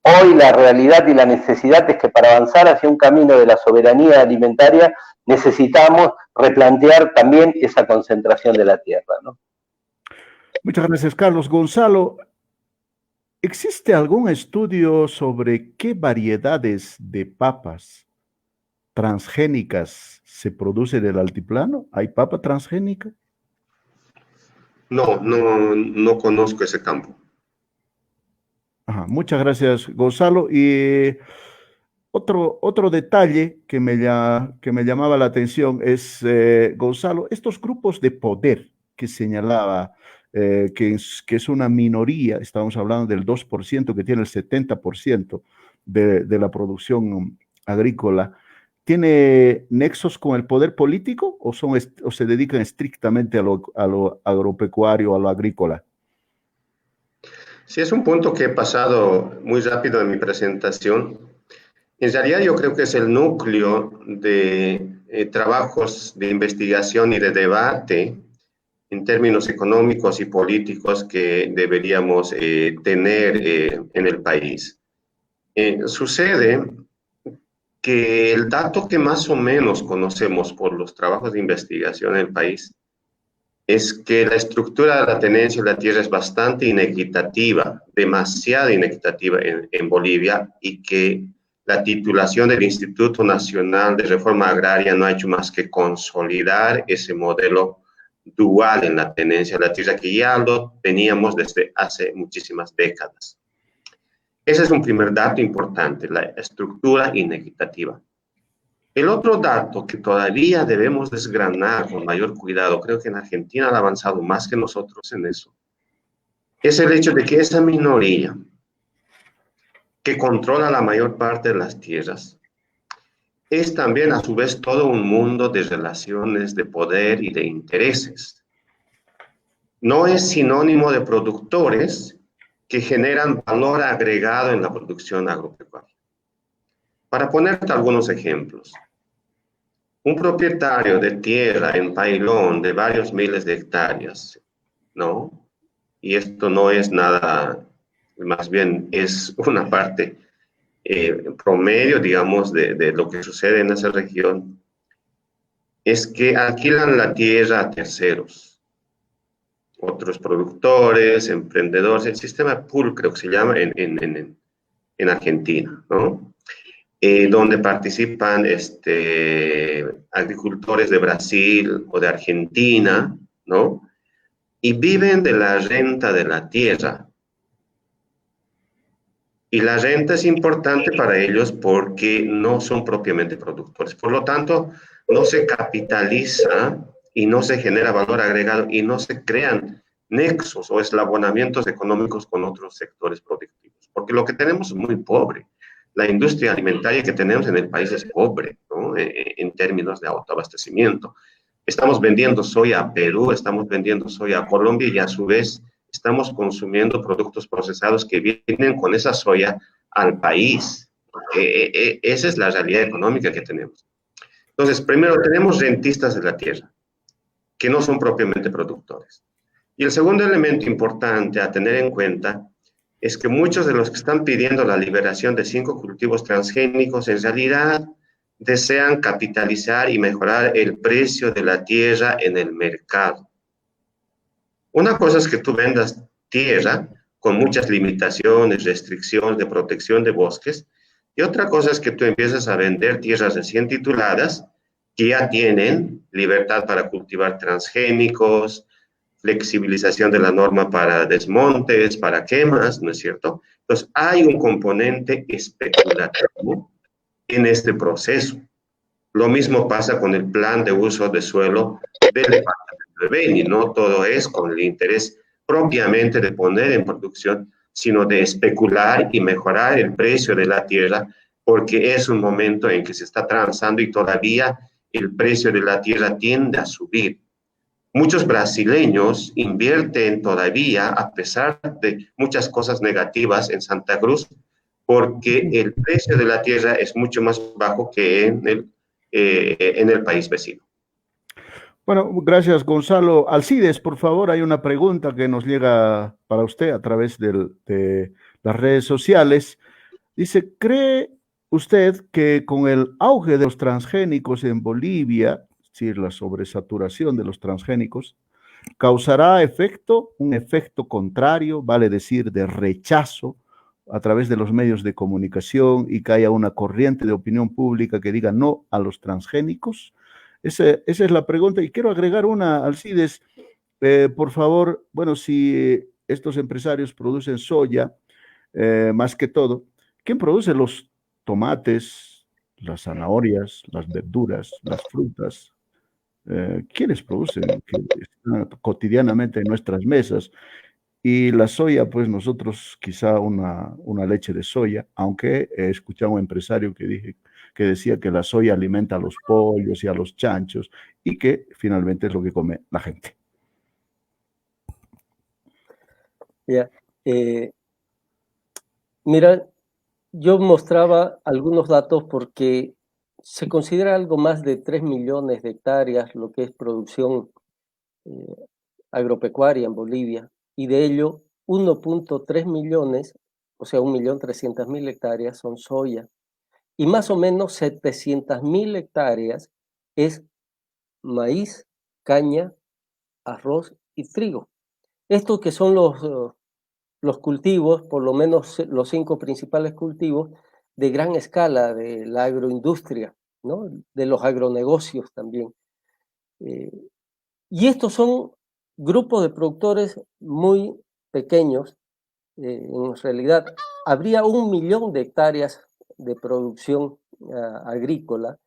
S2: hoy la realidad y la necesidad es que para avanzar hacia un camino de la soberanía alimentaria necesitamos replantear también esa concentración de la tierra, ¿no?
S1: Muchas gracias, Carlos. Gonzalo, ¿existe algún estudio sobre qué variedades de papas transgénicas se producen en el altiplano? ¿Hay papa transgénica?
S4: No conozco ese campo.
S1: Ajá, muchas gracias, Gonzalo. Y otro detalle que me llamaba la atención es, Gonzalo, estos grupos de poder que señalaba, que es una minoría, estamos hablando del 2%, que tiene el 70% de la producción agrícola, ¿tiene nexos con el poder político o se dedican estrictamente a lo agropecuario, a lo agrícola?
S4: Sí, es un punto que he pasado muy rápido en mi presentación. En realidad yo creo que es el núcleo de trabajos de investigación y de debate en términos económicos y políticos que deberíamos tener en el país. Sucede que el dato que más o menos conocemos por los trabajos de investigación en el país es que la estructura de la tenencia de la tierra es bastante inequitativa, demasiado inequitativa en Bolivia, y que la titulación del Instituto Nacional de Reforma Agraria no ha hecho más que consolidar ese modelo dual en la tenencia de la tierra, que ya lo teníamos desde hace muchísimas décadas. Ese es un primer dato importante, la estructura inequitativa. El otro dato que todavía debemos desgranar con mayor cuidado, creo que en Argentina han avanzado más que nosotros en eso, es el hecho de que esa minoría que controla la mayor parte de las tierras es también a su vez todo un mundo de relaciones de poder y de intereses. No es sinónimo de productores que generan valor agregado en la producción agropecuaria. Para ponerte algunos ejemplos, un propietario de tierra en Pailón de varios miles de hectáreas, ¿no? Y esto no es nada, más bien es una parte promedio, digamos, de lo que sucede en esa región, es que alquilan la tierra a terceros, otros productores, emprendedores, el sistema pool creo que se llama en Argentina, ¿no? Donde participan agricultores de Brasil o de Argentina, ¿no? y viven de la renta de la tierra. Y la renta es importante para ellos porque no son propiamente productores. Por lo tanto, no se capitaliza y no se genera valor agregado y no se crean nexos o eslabonamientos económicos con otros sectores productivos. Porque lo que tenemos es muy pobre. La industria alimentaria que tenemos en el país es pobre, ¿no? En términos de autoabastecimiento. Estamos vendiendo soya a Perú, estamos vendiendo soya a Colombia y a su vez estamos consumiendo productos procesados que vienen con esa soya al país. Esa es la realidad económica que tenemos. Entonces, primero tenemos rentistas de la tierra, que no son propiamente productores. Y el segundo elemento importante a tener en cuenta es que muchos de los que están pidiendo la liberación de 5 cultivos transgénicos en realidad desean capitalizar y mejorar el precio de la tierra en el mercado. Una cosa es que tú vendas tierra con muchas limitaciones, restricciones de protección de bosques, y otra cosa es que tú empiezas a vender tierras recién tituladas que ya tienen libertad para cultivar transgénicos, flexibilización de la norma para desmontes, para quemas, ¿no es cierto? Entonces, hay un componente especulativo en este proceso. Lo mismo pasa con el plan de uso de suelo del departamento de Beni, no todo es con el interés propiamente de poner en producción, sino de especular y mejorar el precio de la tierra, porque es un momento en que se está transando y todavía el precio de la tierra tiende a subir. Muchos brasileños invierten todavía, a pesar de muchas cosas negativas en Santa Cruz, porque el precio de la tierra es mucho más bajo que en el país vecino.
S1: Bueno, gracias, Gonzalo. Alcides, por favor, hay una pregunta que nos llega para usted a través de las redes sociales. Dice, ¿cree usted que con el auge de los transgénicos en Bolivia, es decir, la sobresaturación de los transgénicos, causará un efecto contrario, vale decir, de rechazo a través de los medios de comunicación y que haya una corriente de opinión pública que diga no a los transgénicos? Esa es la pregunta. Y quiero agregar una, Alcides, por favor, bueno, si estos empresarios producen soya, más que todo, ¿quién produce los tomates, las zanahorias, las verduras, las frutas? ¿Quiénes producen que están cotidianamente en nuestras mesas? Y la soya, pues nosotros quizá una leche de soya, aunque he escuchado a un empresario que decía que la soya alimenta a los pollos y a los chanchos y que finalmente es lo que come la gente.
S3: Ya. Mira, yo mostraba algunos datos porque se considera algo más de 3 millones de hectáreas lo que es producción agropecuaria en Bolivia, y de ello 1.3 millones, o sea, 1.300.000 hectáreas son soya, y más o menos 700.000 hectáreas es maíz, caña, arroz y trigo. Estos que son los cultivos, por lo menos los 5 principales cultivos de gran escala de la agroindustria, ¿no? De los agronegocios también. Y estos son grupos de productores muy pequeños. En realidad, habría 1 millón de hectáreas de producción agrícola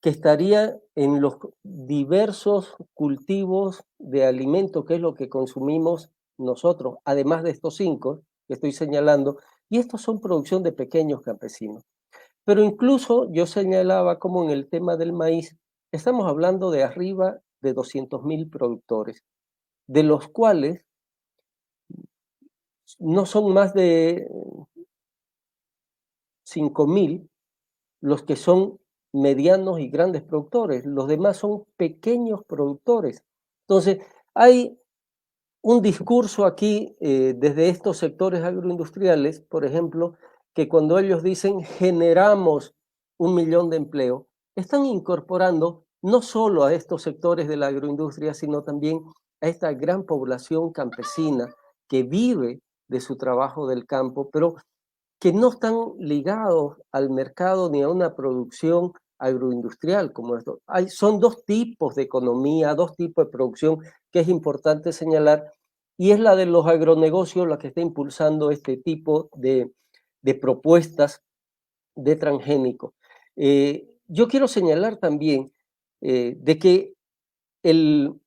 S3: que estaría en los diversos cultivos de alimentos, que es lo que consumimos nosotros, además de estos 5 que estoy señalando, y estos son producción de pequeños campesinos. Pero incluso yo señalaba como en el tema del maíz, estamos hablando de arriba de 200.000 productores, de los cuales no son más de 5.000 los que son medianos y grandes productores, los demás son pequeños productores. Entonces, hay un discurso aquí desde estos sectores agroindustriales, por ejemplo, que cuando ellos dicen generamos 1 millón de empleo, están incorporando no solo a estos sectores de la agroindustria, sino también a esta gran población campesina que vive de su trabajo del campo, pero que no están ligados al mercado ni a una producción agroindustrial como esto. Son 2 tipos de economía, 2 tipos de producción que es importante señalar, y es la de los agronegocios la que está impulsando este tipo de propuestas de transgénicos. Yo quiero señalar también de que el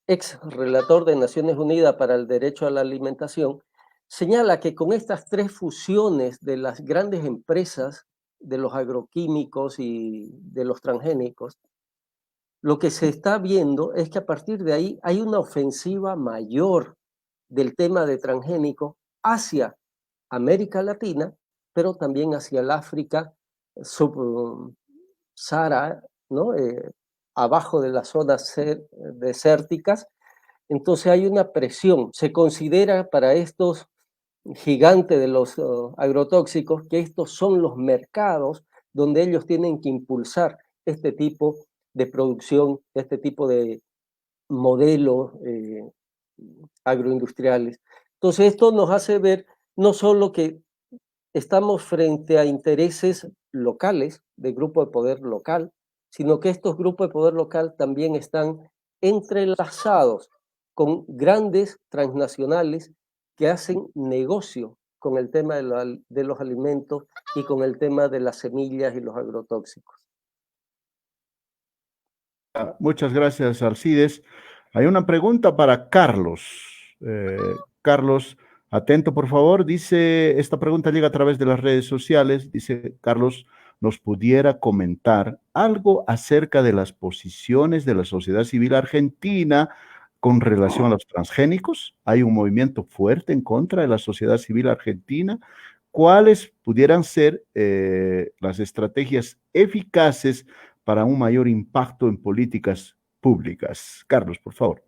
S3: ex relator de Naciones Unidas para el Derecho a la Alimentación, señala que con estas 3 fusiones de las grandes empresas de los agroquímicos y de los transgénicos, lo que se está viendo es que a partir de ahí hay una ofensiva mayor del tema de transgénicos hacia América Latina, pero también hacia el África sub-Sahara, ¿no? Abajo de las zonas desérticas. Entonces hay una presión. Se considera para estos gigantes de los agrotóxicos que estos son los mercados donde ellos tienen que impulsar este tipo de producción, este tipo de modelos agroindustriales. Entonces esto nos hace ver no solo que estamos frente a intereses locales, de grupo de poder local, sino que estos grupos de poder local también están entrelazados con grandes transnacionales que hacen negocio con el tema de los alimentos y con el tema de las semillas y los agrotóxicos.
S1: Muchas gracias, Alcides. Hay una pregunta para Carlos. Carlos, atento por favor. Dice, esta pregunta llega a través de las redes sociales. Dice, Carlos, ¿nos pudiera comentar algo acerca de las posiciones de la sociedad civil argentina con relación a los transgénicos? ¿Hay un movimiento fuerte en contra de la sociedad civil argentina? ¿Cuáles pudieran ser las estrategias eficaces para un mayor impacto en políticas públicas? Carlos, por favor.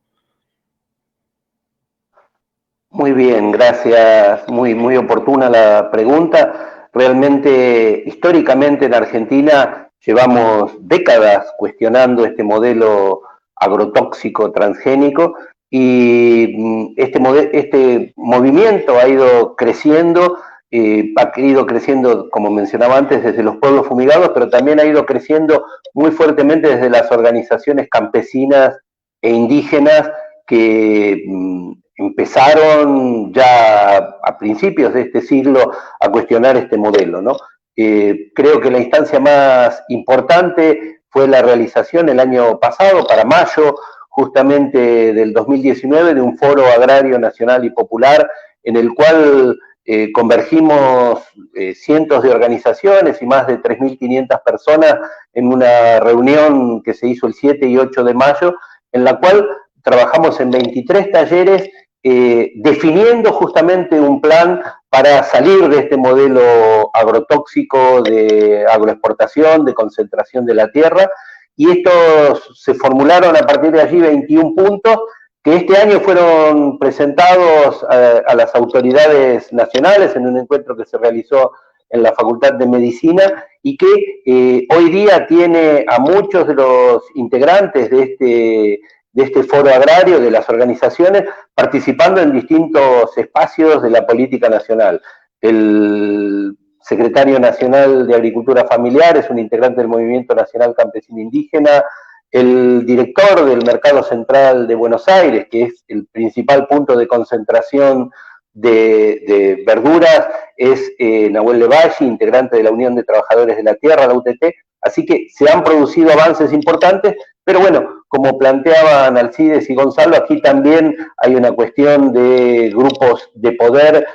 S2: Muy bien, gracias. Muy oportuna la pregunta. Realmente, históricamente en Argentina llevamos décadas cuestionando este modelo agrotóxico transgénico y este movimiento ha ido creciendo, como mencionaba antes, desde los pueblos fumigados, pero también ha ido creciendo muy fuertemente desde las organizaciones campesinas e indígenas que empezaron ya a principios de este siglo a cuestionar este modelo, ¿no? Creo que la instancia más importante fue la realización el año pasado, para mayo justamente del 2019, de un foro agrario nacional y popular en el cual convergimos cientos de organizaciones y más de 3.500 personas en una reunión que se hizo el 7 y 8 de mayo, en la cual trabajamos en 23 talleres definiendo justamente un plan para salir de este modelo agrotóxico de agroexportación, de concentración de la tierra, y estos se formularon a partir de allí 21 puntos que este año fueron presentados a las autoridades nacionales en un encuentro que se realizó en la Facultad de Medicina y que hoy día tiene a muchos de los integrantes de este foro agrario, de las organizaciones, participando en distintos espacios de la política nacional. El secretario nacional de Agricultura Familiar es un integrante del Movimiento Nacional Campesino Indígena, el director del Mercado Central de Buenos Aires, que es el principal punto de concentración de verduras, es Nahuel Levalle, integrante de la Unión de Trabajadores de la Tierra, la UTT, así que se han producido avances importantes, pero bueno, como planteaban Alcides y Gonzalo, aquí también hay una cuestión de grupos de poder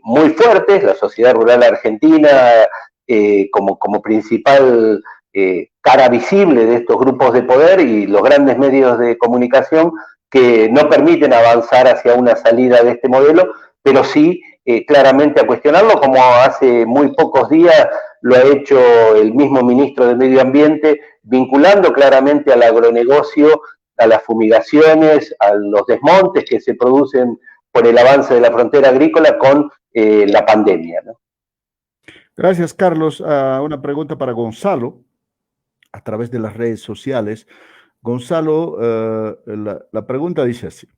S2: muy fuertes, la sociedad rural argentina como principal cara visible de estos grupos de poder y los grandes medios de comunicación que no permiten avanzar hacia una salida de este modelo, pero sí claramente a cuestionarlo, como hace muy pocos días lo ha hecho el mismo ministro de Medio Ambiente, vinculando claramente al agronegocio, a las fumigaciones, a los desmontes que se producen por el avance de la frontera agrícola con la pandemia, ¿no?
S1: Gracias, Carlos. Una pregunta para Gonzalo, a través de las redes sociales. Gonzalo, la pregunta dice así.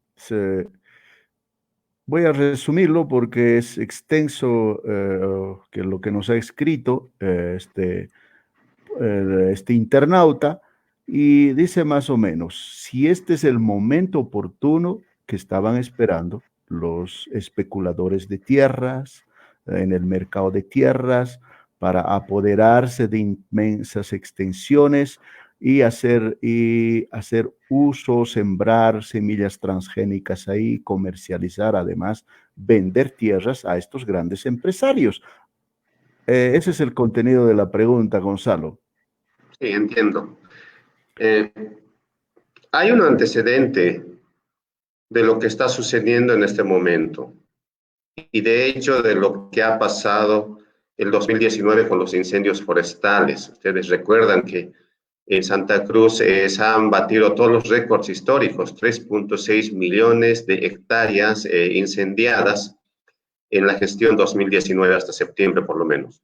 S1: Voy a resumirlo porque es extenso que lo que nos ha escrito este internauta, y dice más o menos: si este es el momento oportuno que estaban esperando los especuladores de tierras, en el mercado de tierras, para apoderarse de inmensas extensiones y hacer uso, sembrar semillas transgénicas ahí, comercializar, además, vender tierras a estos grandes empresarios. Ese es el contenido de la pregunta, Gonzalo.
S4: Sí, entiendo. Hay un antecedente de lo que está sucediendo en este momento y de hecho de lo que ha pasado el 2019 con los incendios forestales. Ustedes recuerdan que en Santa Cruz se han batido todos los récords históricos, 3.6 millones de hectáreas incendiadas en la gestión 2019 hasta septiembre por lo menos.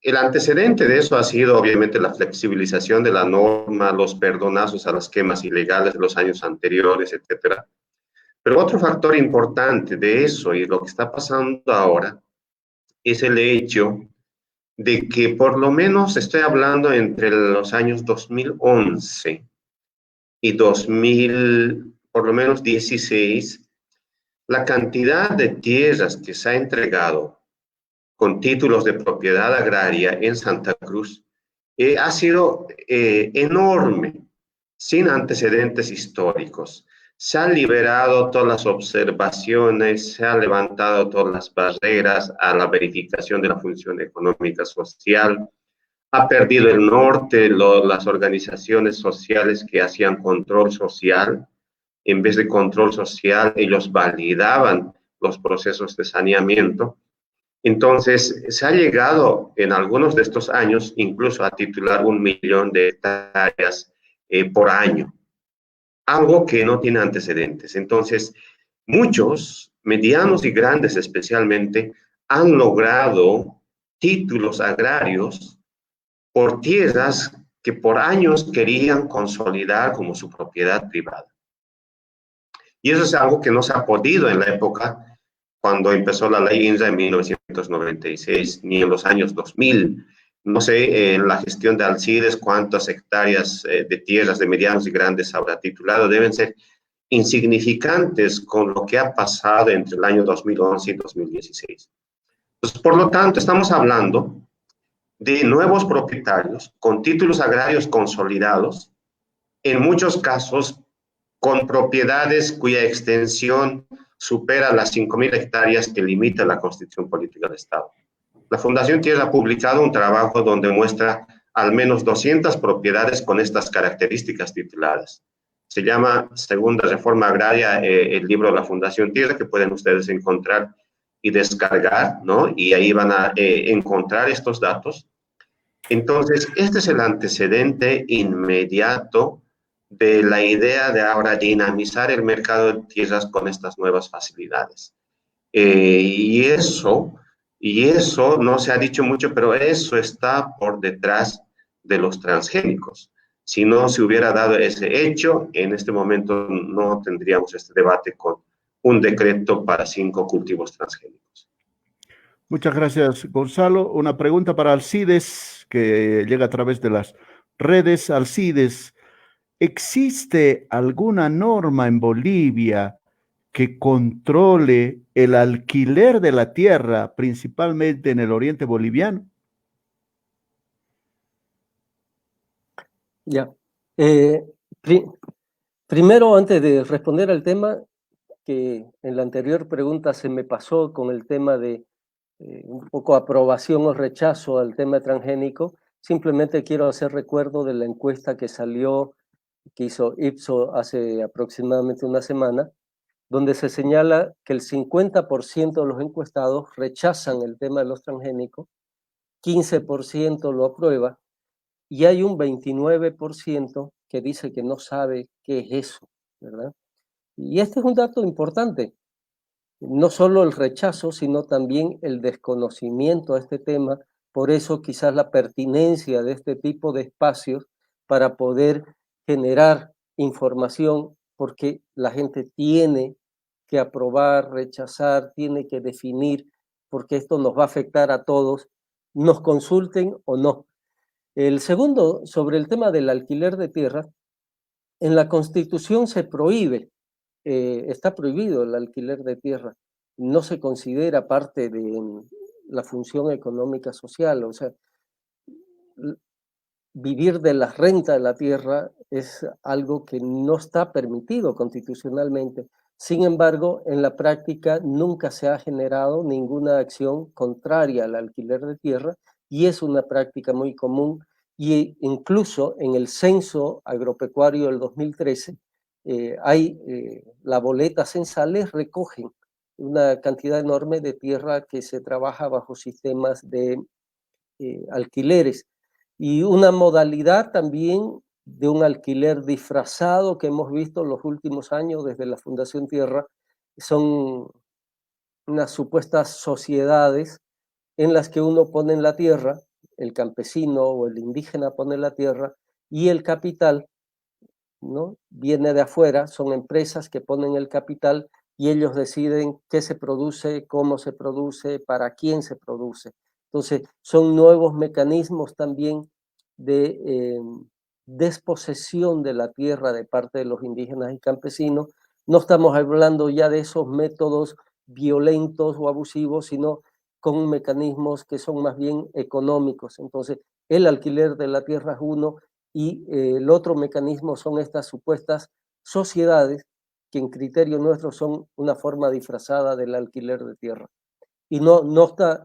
S4: El antecedente de eso ha sido obviamente la flexibilización de la norma, los perdonazos a las quemas ilegales de los años anteriores, etcétera. Pero otro factor importante de eso y lo que está pasando ahora es el hecho de que por lo menos estoy hablando entre los años 2011 y 2000, por lo menos 16, la cantidad de tierras que se ha entregado con títulos de propiedad agraria en Santa Cruz ha sido enorme, sin antecedentes históricos. Se han liberado todas las observaciones, se han levantado todas las barreras a la verificación de la función económica social, ha perdido el norte las organizaciones sociales que hacían control social. En vez de control social, ellos validaban los procesos de saneamiento. Entonces, se ha llegado en algunos de estos años incluso a titular 1 millón de hectáreas por año, algo que no tiene antecedentes. Entonces, muchos, medianos y grandes especialmente, han logrado títulos agrarios por tierras que por años querían consolidar como su propiedad privada. Y eso es algo que no se ha podido en la época cuando empezó la ley INRA en 1996, ni en los años 2000. No sé, en la gestión de Alcides, cuántas hectáreas de tierras de medianos y grandes habrá titulado. Deben ser insignificantes con lo que ha pasado entre el año 2011 y 2016. Pues, por lo tanto, estamos hablando de nuevos propietarios con títulos agrarios consolidados, en muchos casos con propiedades cuya extensión supera las 5.000 hectáreas que limita la Constitución Política del Estado. La Fundación Tierra ha publicado un trabajo donde muestra al menos 200 propiedades con estas características tituladas. Se llama Segunda Reforma Agraria, el libro de la Fundación Tierra, que pueden ustedes encontrar y descargar, ¿no? Y ahí van a encontrar estos datos. Entonces, este es el antecedente inmediato de la idea de ahora dinamizar el mercado de tierras con estas nuevas facilidades. Y eso no se ha dicho mucho, pero eso está por detrás de los transgénicos. Si no se hubiera dado ese hecho, en este momento no tendríamos este debate con un decreto para 5 cultivos transgénicos.
S1: Muchas gracias, Gonzalo. Una pregunta para Alcides, que llega a través de las redes. Alcides, ¿existe alguna norma en Bolivia que controle el alquiler de la tierra, principalmente en el oriente boliviano?
S3: Ya. Primero, antes de responder al tema, que en la anterior pregunta se me pasó con el tema de un poco aprobación o rechazo al tema transgénico, simplemente quiero hacer recuerdo de la encuesta que salió, que hizo Ipsos hace aproximadamente una semana, donde se señala que el 50% de los encuestados rechazan el tema de los transgénicos, 15% lo aprueba, y hay un 29% que dice que no sabe qué es eso, ¿verdad? Y este es un dato importante. No solo el rechazo, sino también el desconocimiento a este tema. Por eso quizás la pertinencia de este tipo de espacios para poder generar información, porque la gente tiene que aprobar, rechazar, tiene que definir, porque esto nos va a afectar a todos, nos consulten o no. El segundo, sobre el tema del alquiler de tierras, en la Constitución se prohíbe está prohibido el alquiler de tierra. No se considera parte de la función económica social, o sea, vivir de la renta de la tierra es algo que no está permitido constitucionalmente. Sin embargo, en la práctica nunca se ha generado ninguna acción contraria al alquiler de tierra y es una práctica muy común, y incluso en el censo agropecuario del 2013 las boletas censales recogen una cantidad enorme de tierra que se trabaja bajo sistemas de alquileres. Y una modalidad también de un alquiler disfrazado que hemos visto en los últimos años desde la Fundación Tierra son unas supuestas sociedades en las que uno pone en la tierra, el campesino o el indígena pone la tierra y el capital, ¿no?, viene de afuera, son empresas que ponen el capital y ellos deciden qué se produce, cómo se produce, para quién se produce. Entonces, son nuevos mecanismos también de desposesión de la tierra de parte de los indígenas y campesinos. No estamos hablando ya de esos métodos violentos o abusivos, sino con mecanismos que son más bien económicos. Entonces, el alquiler de la tierra es uno, y el otro mecanismo son estas supuestas sociedades que en criterio nuestro son una forma disfrazada del alquiler de tierra. Y no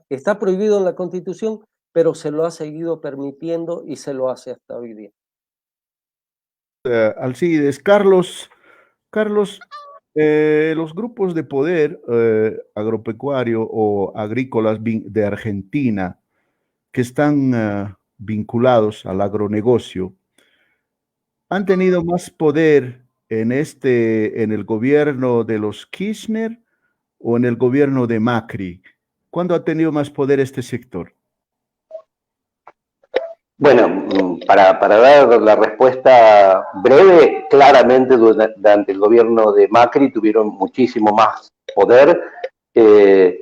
S3: está prohibido en la Constitución, pero se lo ha seguido permitiendo y se lo hace hasta hoy día.
S1: Alcides, Carlos, los grupos de poder agropecuario o agrícolas de Argentina que están vinculados al agronegocio han tenido más poder en el gobierno de los Kirchner o en el gobierno de Macri. ¿Cuándo ha tenido más poder este sector?
S2: Bueno, para dar la respuesta breve, claramente durante el gobierno de Macri tuvieron muchísimo más poder.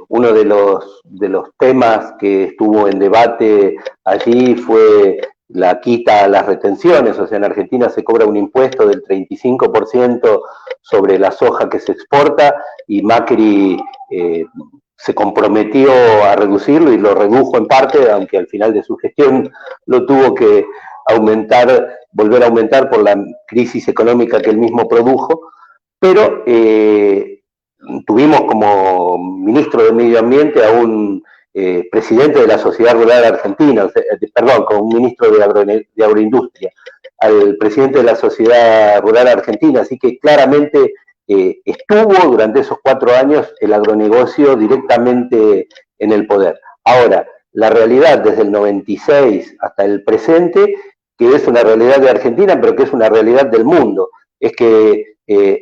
S2: Uno de los temas que estuvo en debate allí fue la quita a las retenciones. O sea, en Argentina se cobra un impuesto del 35% sobre la soja que se exporta, y Macri se comprometió a reducirlo y lo redujo en parte, aunque al final de su gestión lo tuvo que volver a aumentar por la crisis económica que él mismo produjo. Pero tuvimos como ministro de Medio Ambiente a un presidente de la Sociedad Rural Argentina, con un ministro de Agroindustria, al presidente de la Sociedad Rural Argentina, así que claramente estuvo durante esos 4 años el agronegocio directamente en el poder. Ahora, la realidad desde el 96 hasta el presente, que es una realidad de Argentina, pero que es una realidad del mundo, es que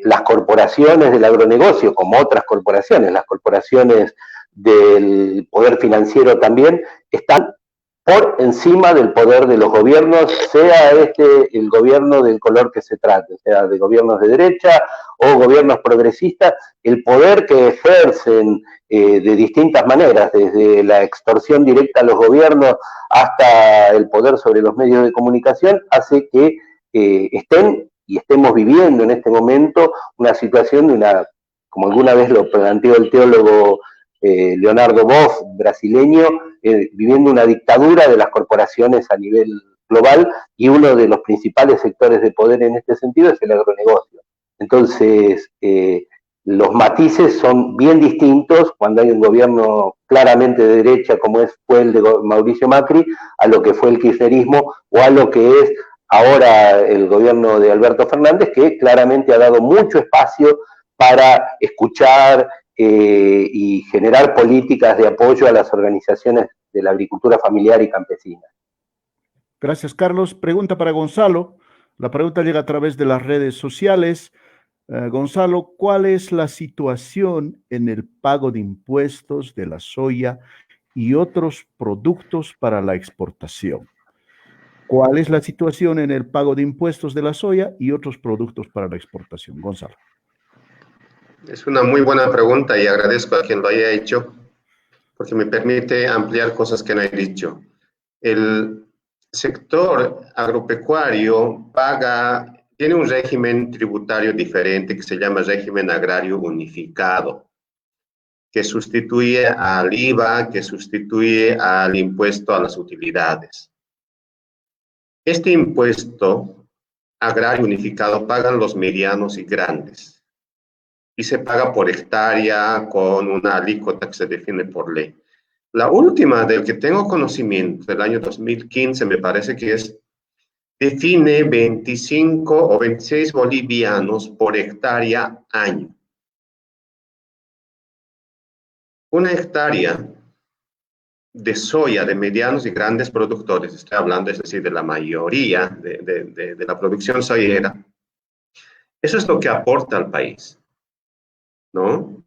S2: las corporaciones del agronegocio, como otras corporaciones, las corporaciones del poder financiero también, están por encima del poder de los gobiernos, sea el gobierno del color que se trate, sea de gobiernos de derecha o gobiernos progresistas. El poder que ejercen de distintas maneras, desde la extorsión directa a los gobiernos hasta el poder sobre los medios de comunicación, hace que estemos viviendo en este momento una situación de como alguna vez lo planteó el teólogo Leonardo Boff, brasileño, viviendo una dictadura de las corporaciones a nivel global, y uno de los principales sectores de poder en este sentido es el agronegocio. Entonces, los matices son bien distintos cuando hay un gobierno claramente de derecha, como fue el de Mauricio Macri, a lo que fue el kirchnerismo o a lo que es ahora el gobierno de Alberto Fernández, que claramente ha dado mucho espacio para escuchar y generar políticas de apoyo a las organizaciones de la agricultura familiar y campesina.
S1: Gracias, Carlos. Pregunta para Gonzalo. La pregunta llega a través de las redes sociales. Gonzalo, ¿cuál es la situación en el pago de impuestos de la soya y otros productos para la exportación? ¿Cuál es la situación en el pago de impuestos de la soya y otros productos para la exportación? Gonzalo.
S4: Es una muy buena pregunta y agradezco a quien lo haya hecho, porque me permite ampliar cosas que no he dicho. El sector agropecuario tiene un régimen tributario diferente que se llama régimen agrario unificado, que sustituye al IVA, que sustituye al impuesto a las utilidades. Este impuesto agrario unificado pagan los medianos y grandes, y se paga por hectárea con una alícuota que se define por ley. La última del que tengo conocimiento, del año 2015, me parece que es, define 25 o 26 bolivianos por hectárea año. Una hectárea de soya de medianos y grandes productores, estoy hablando, es decir, de la mayoría de la producción soyera, eso es lo que aporta al país, ¿no?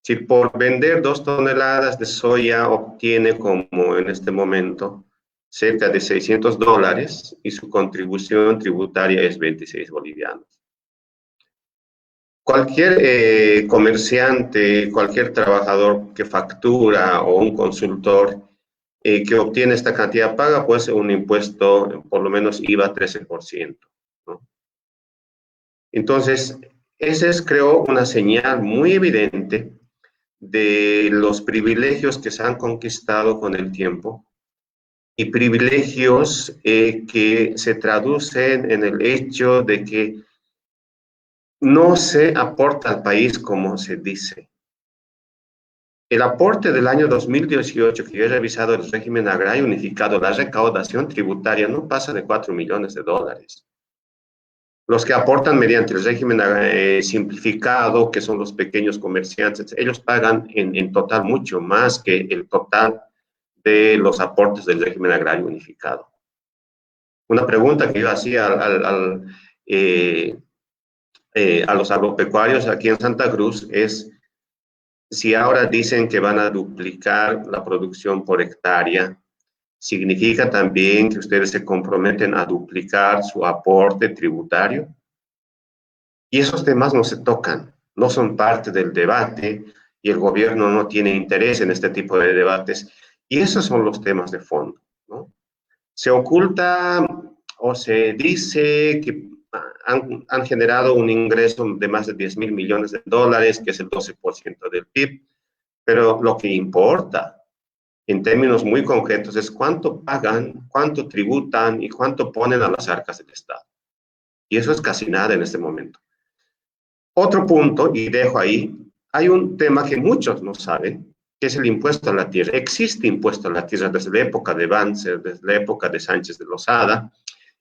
S4: Si por vender 2 toneladas de soya obtiene, como en este momento, cerca de $600 y su contribución tributaria es 26 bolivianos. Cualquier comerciante, cualquier trabajador que factura o un consultor que obtiene esta cantidad paga pues un impuesto, por lo menos IVA 13%, ¿no? Entonces, esa es, creo, una señal muy evidente de los privilegios que se han conquistado con el tiempo y privilegios que se traducen en el hecho de que no se aporta al país como se dice. El aporte del año 2018, que yo he revisado el régimen agrario unificado, la recaudación tributaria no pasa de $4 millones. Los que aportan mediante el régimen simplificado, que son los pequeños comerciantes, ellos pagan en total mucho más que el total de los aportes del régimen agrario unificado. Una pregunta que yo hacía a los agropecuarios aquí en Santa Cruz es si ahora dicen que van a duplicar la producción por hectárea, ¿significa también que ustedes se comprometen a duplicar su aporte tributario? Y esos temas no se tocan, no son parte del debate y el gobierno no tiene interés en este tipo de debates. Y esos son los temas de fondo, ¿no? Se oculta o se dice que han generado un ingreso de más de $10.000 millones, que es el 12% del PIB, pero lo que importa en términos muy concretos es cuánto pagan, cuánto tributan y cuánto ponen a las arcas del Estado. Y eso es casi nada en este momento. Otro punto, y dejo ahí, hay un tema que muchos no saben, que es el impuesto a la tierra. Existe impuesto a la tierra desde la época de Banzer, desde la época de Sánchez de Lozada.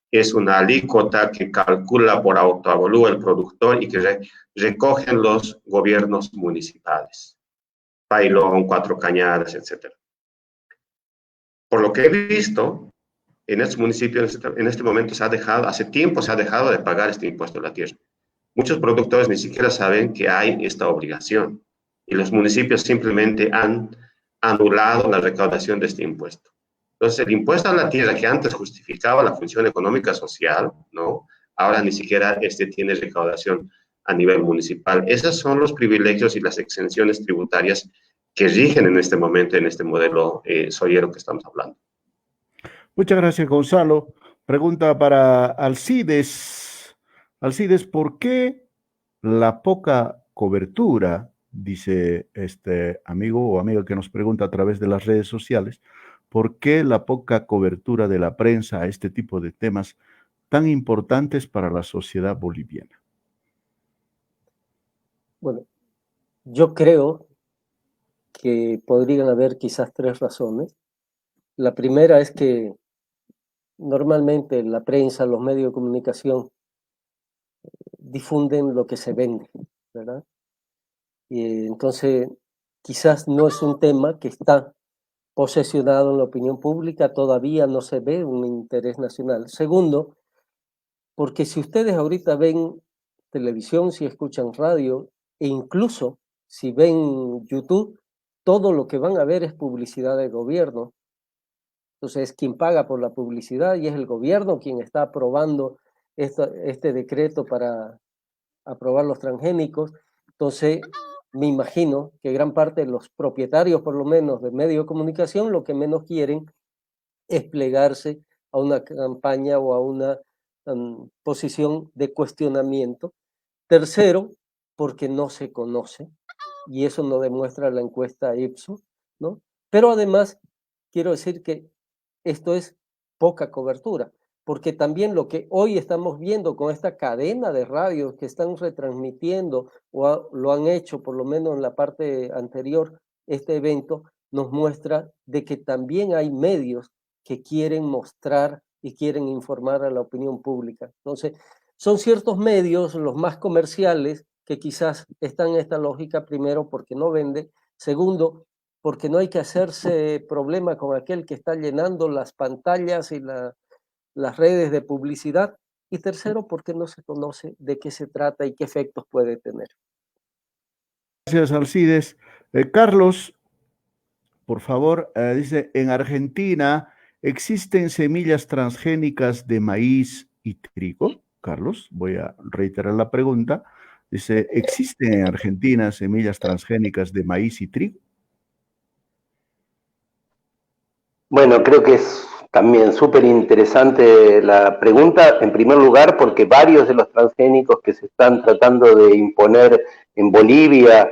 S4: Es una alícuota que calcula por autoavalúo el productor y que recogen los gobiernos municipales. Pailón, Cuatro Cañadas, etc. Por lo que he visto, en estos municipios, en este momento hace tiempo se ha dejado de pagar este impuesto a la tierra. Muchos productores ni siquiera saben que hay esta obligación y los municipios simplemente han anulado la recaudación de este impuesto. Entonces, el impuesto a la tierra que antes justificaba la función económica social, ¿no? Ahora ni siquiera tiene recaudación a nivel municipal. Esos son los privilegios y las exenciones tributarias que rigen en este momento en este modelo soyero que estamos hablando.
S1: Muchas gracias, Gonzalo. Pregunta para Alcides. Alcides, ¿por qué la poca cobertura, dice este amigo o amiga que nos pregunta a través de las redes sociales, ¿por qué la poca cobertura de la prensa a este tipo de temas tan importantes para la sociedad boliviana?
S3: Bueno, yo creo que podrían haber quizás 3 razones. La primera es que normalmente la prensa, los medios de comunicación difunden lo que se vende, ¿verdad? Y entonces quizás no es un tema que está posesionado en la opinión pública, todavía no se ve un interés nacional. Segundo, porque si ustedes ahorita ven televisión, si escuchan radio e incluso si ven YouTube, todo lo que van a ver es publicidad del gobierno. Entonces, quien paga por la publicidad y es el gobierno quien está aprobando este decreto para aprobar los transgénicos. Entonces, me imagino que gran parte de los propietarios, por lo menos, de medios de comunicación, lo que menos quieren es plegarse a una campaña o a una posición de cuestionamiento. Tercero, porque no se conoce, y eso no demuestra la encuesta Ipsos, ¿no? Pero además, quiero decir que esto es poca cobertura, porque también lo que hoy estamos viendo con esta cadena de radios que están retransmitiendo o lo han hecho, por lo menos en la parte anterior, este evento, nos muestra de que también hay medios que quieren mostrar y quieren informar a la opinión pública. Entonces, son ciertos medios, los más comerciales, que quizás están en esta lógica, primero, porque no vende, segundo, porque no hay que hacerse problema con aquel que está llenando las pantallas y las redes de publicidad, y tercero, porque no se conoce de qué se trata y qué efectos puede tener.
S1: Gracias, Alcides. Carlos, por favor, dice, en Argentina, ¿existen semillas transgénicas de maíz y trigo? Carlos, voy a reiterar la pregunta. Dice, ¿existen en Argentina semillas transgénicas de maíz y trigo?
S2: Bueno, creo que es también súper interesante la pregunta, en primer lugar, porque varios de los transgénicos que se están tratando de imponer en Bolivia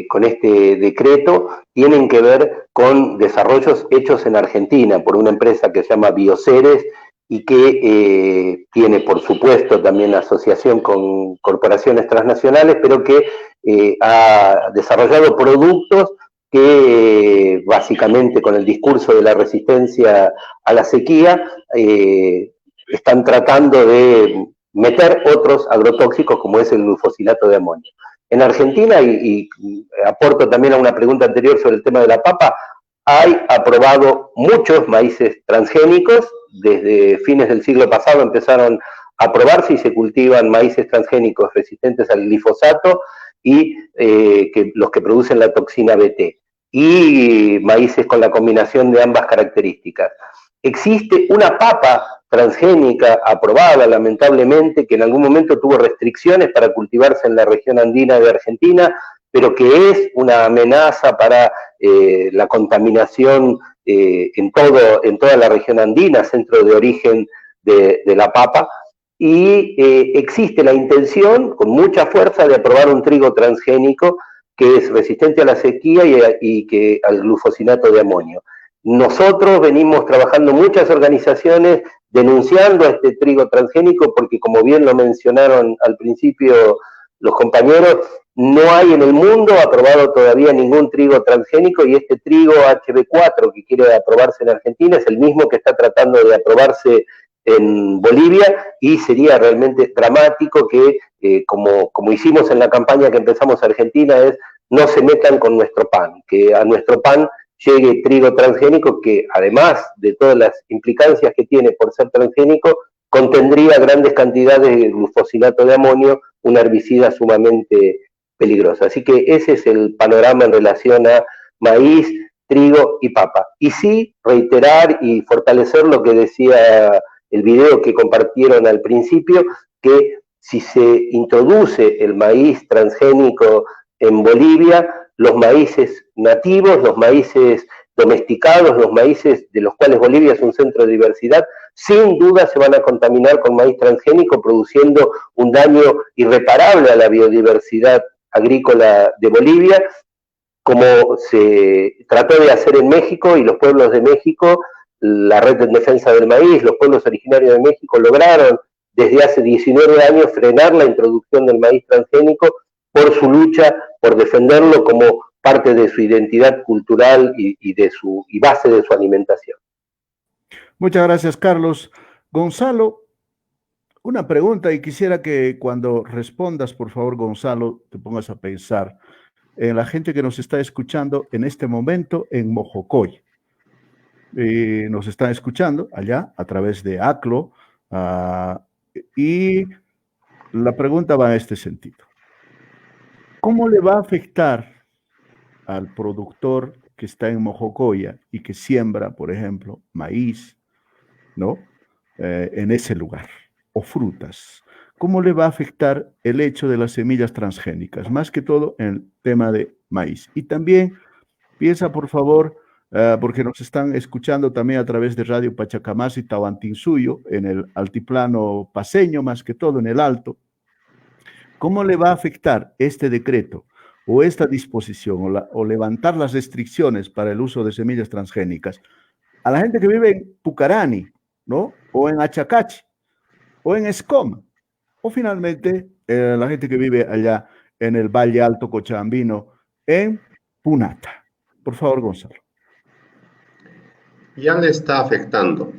S2: con este decreto tienen que ver con desarrollos hechos en Argentina por una empresa que se llama Bioceres y que tiene, por supuesto, también asociación con corporaciones transnacionales, pero que ha desarrollado productos que básicamente con el discurso de la resistencia a la sequía están tratando de meter otros agrotóxicos como es el glufosinato de amonio. En Argentina, y aporto también a una pregunta anterior sobre el tema de la papa, hay aprobado muchos maíces transgénicos, desde fines del siglo pasado empezaron a aprobarse y se cultivan maíces transgénicos resistentes al glifosato y los que producen la toxina BT, y maíces con la combinación de ambas características. Existe una papa transgénica aprobada, lamentablemente, que en algún momento tuvo restricciones para cultivarse en la región andina de Argentina, pero que es una amenaza para la contaminación en toda la región andina, centro de origen de la papa, y existe la intención, con mucha fuerza, de aprobar un trigo transgénico que es resistente a la sequía y al glufosinato de amonio. Nosotros venimos trabajando muchas organizaciones denunciando a este trigo transgénico porque, como bien lo mencionaron al principio los compañeros, no hay en el mundo aprobado todavía ningún trigo transgénico, y este trigo HB4 que quiere aprobarse en Argentina es el mismo que está tratando de aprobarse en Bolivia, y sería realmente dramático que, como hicimos en la campaña que empezamos en Argentina, es no se metan con nuestro pan, que a nuestro pan llegue trigo transgénico que, además de todas las implicancias que tiene por ser transgénico, contendría grandes cantidades de glufosinato de amonio, un herbicida sumamente peligroso. Así que ese es el panorama en relación a maíz, trigo y papa. Y sí, reiterar y fortalecer lo que decía el video que compartieron al principio, que si se introduce el maíz transgénico en Bolivia, los maíces nativos, los maíces domesticados, los maíces de los cuales Bolivia es un centro de diversidad, sin duda se van a contaminar con maíz transgénico, produciendo un daño irreparable a la biodiversidad agrícola de Bolivia, como se trató de hacer en México, y los pueblos de México, la Red en Defensa del Maíz, los pueblos originarios de México lograron desde hace 19 años frenar la introducción del maíz transgénico por su lucha por defenderlo como parte de su identidad cultural y base de su alimentación.
S1: Muchas gracias, Carlos. Gonzalo, una pregunta, y quisiera que cuando respondas, por favor, Gonzalo, te pongas a pensar en la gente que nos está escuchando en este momento en Mojocoy. Nos están escuchando allá a través de ACLO, y la pregunta va en este sentido. ¿Cómo le va a afectar al productor que está en Mojocoya y que siembra, por ejemplo, maíz, ¿no? En ese lugar, o frutas? ¿Cómo le va a afectar el hecho de las semillas transgénicas? Más que todo en el tema de maíz. Y también piensa, por favor, porque nos están escuchando también a través de Radio Pachacamás y Tahuantinsuyo, en el altiplano paseño, más que todo en el alto. ¿Cómo le va a afectar este decreto o esta disposición o levantar las restricciones para el uso de semillas transgénicas a la gente que vive en Pucarani, ¿no? O en Achacachi, o en Escoma, o finalmente la gente que vive allá en el Valle Alto Cochabambino, en Punata? Por favor, Gonzalo.
S4: Ya le está afectando.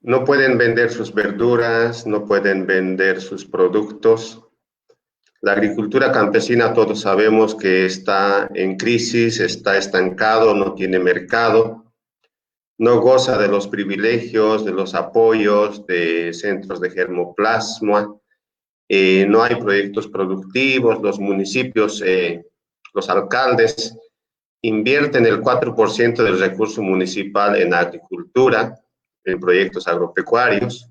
S4: No pueden vender sus verduras, no pueden vender sus productos. La agricultura campesina, todos sabemos que está en crisis, está estancado, no tiene mercado, no goza de los privilegios, de los apoyos de centros de germoplasma, no hay proyectos productivos, los municipios, los alcaldes invierten el 4% del recurso municipal en agricultura, en proyectos agropecuarios.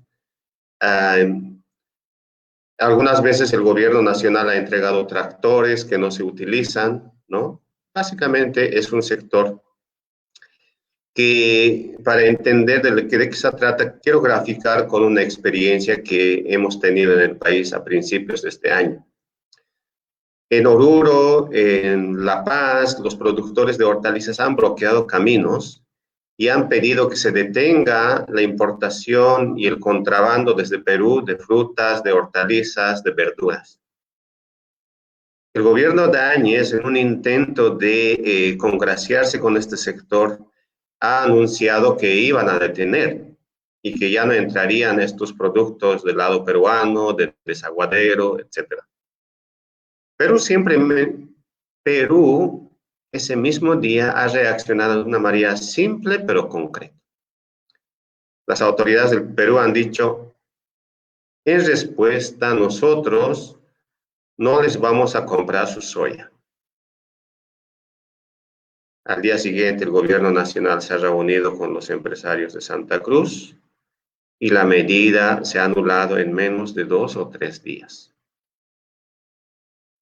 S4: Algunas veces el gobierno nacional ha entregado tractores que no se utilizan, ¿no? Básicamente es un sector que, para entender de qué se trata, quiero graficar con una experiencia que hemos tenido en el país a principios de este año. En Oruro, en La Paz, los productores de hortalizas han bloqueado caminos y han pedido que se detenga la importación y el contrabando desde Perú de frutas, de hortalizas, de verduras. El gobierno de Áñez, en un intento de congraciarse con este sector, ha anunciado que iban a detener y que ya no entrarían estos productos del lado peruano, del desaguadero, etc. Perú, ese mismo día, ha reaccionado de una manera simple pero concreta. Las autoridades del Perú han dicho, en respuesta, nosotros no les vamos a comprar su soya. Al día siguiente, el gobierno nacional se ha reunido con los empresarios de Santa Cruz y la medida se ha anulado en menos de 2 o 3 días.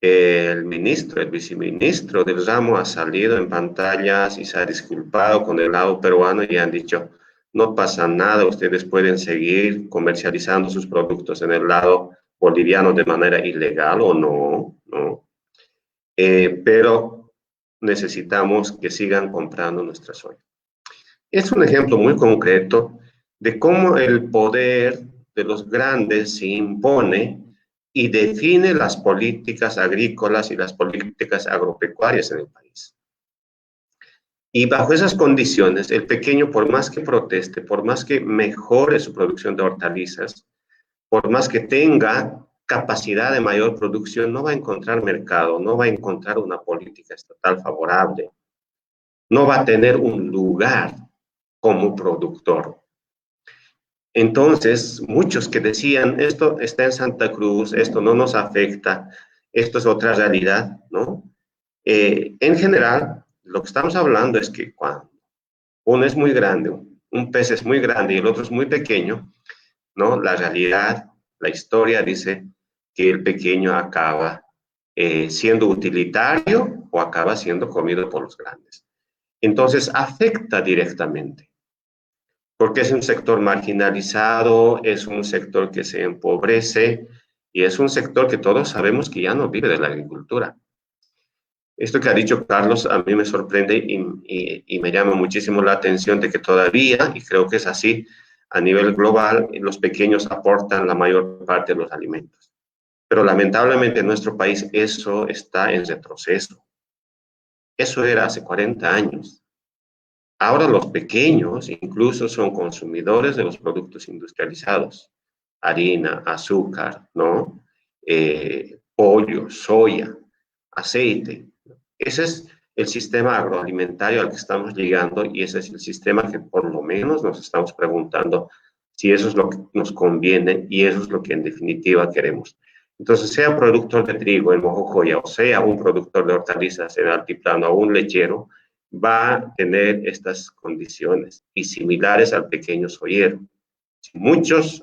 S4: El viceministro del ramo ha salido en pantallas y se ha disculpado con el lado peruano y han dicho, no pasa nada, ustedes pueden seguir comercializando sus productos en el lado boliviano de manera ilegal o no, pero necesitamos que sigan comprando nuestra soya. Es un ejemplo muy concreto de cómo el poder de los grandes se impone y define las políticas agrícolas y las políticas agropecuarias en el país. Y bajo esas condiciones, el pequeño, por más que proteste, por más que mejore su producción de hortalizas, por más que tenga capacidad de mayor producción, no va a encontrar mercado, no va a encontrar una política estatal favorable, no va a tener un lugar como productor. Entonces, muchos que decían, esto está en Santa Cruz, esto no nos afecta, esto es otra realidad, ¿no? En general, lo que estamos hablando es que cuando uno es muy grande, un pez es muy grande y el otro es muy pequeño, ¿no? La realidad, la historia dice que el pequeño acaba siendo utilitario o acaba siendo comido por los grandes. Entonces, afecta directamente, porque es un sector marginalizado, es un sector que se empobrece y es un sector que todos sabemos que ya no vive de la agricultura. Esto que ha dicho Carlos a mí me sorprende y me llama muchísimo la atención de que todavía, y creo que es así, a nivel global, los pequeños aportan la mayor parte de los alimentos. Pero lamentablemente en nuestro país eso está en retroceso. Eso era hace 40 años. Ahora los pequeños incluso son consumidores de los productos industrializados. Harina, azúcar, ¿no? Pollo, soya, aceite. Ese es el sistema agroalimentario al que estamos llegando y ese es el sistema que por lo menos nos estamos preguntando si eso es lo que nos conviene y eso es lo que en definitiva queremos. Entonces, sea productor de trigo en Mojojoya o sea un productor de hortalizas en altiplano o un lechero, va a tener estas condiciones y similares al pequeño soyero.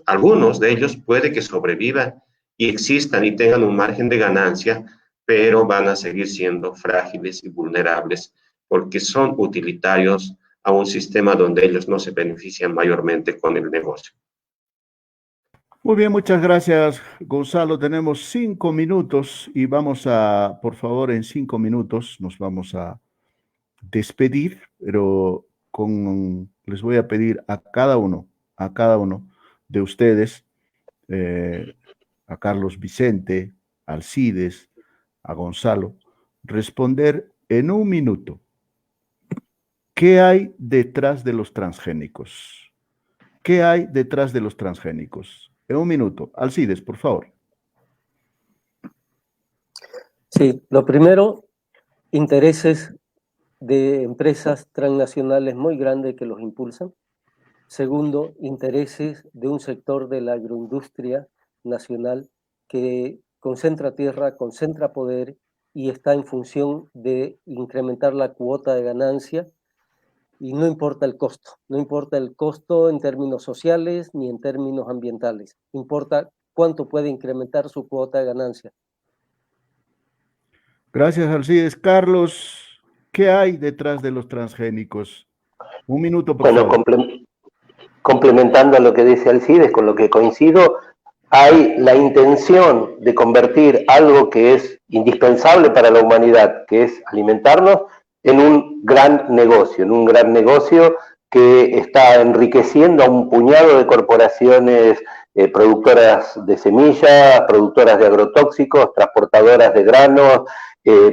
S4: Algunos de ellos puede que sobrevivan y existan y tengan un margen de ganancia, pero van a seguir siendo frágiles y vulnerables porque son utilitarios a un sistema donde ellos no se benefician mayormente con el negocio.
S1: Muy bien, muchas gracias, Gonzalo. Tenemos 5 minutos y vamos a, por favor, en 5 minutos nos vamos a despedir, pero les voy a pedir a cada uno de ustedes, a Carlos Vicente, a Alcides, a Gonzalo, responder en 1 minuto. ¿Qué hay detrás de los transgénicos? ¿Qué hay detrás de los transgénicos? En 1 minuto. Alcides, por favor.
S3: Sí, lo primero, intereses de empresas transnacionales muy grandes que los impulsan. Segundo, intereses de un sector de la agroindustria nacional que concentra tierra, concentra poder y está en función de incrementar la cuota de ganancia, y no importa el costo en términos sociales ni en términos ambientales, importa cuánto puede incrementar su cuota de ganancia.
S1: Gracias, Alcides. Carlos, ¿qué hay detrás de los transgénicos? 1 minuto, por favor.
S2: Complementando a lo que dice Alcides, con lo que coincido, hay la intención de convertir algo que es indispensable para la humanidad, que es alimentarnos, en un gran negocio que está enriqueciendo a un puñado de corporaciones productoras de semillas, productoras de agrotóxicos, transportadoras de granos,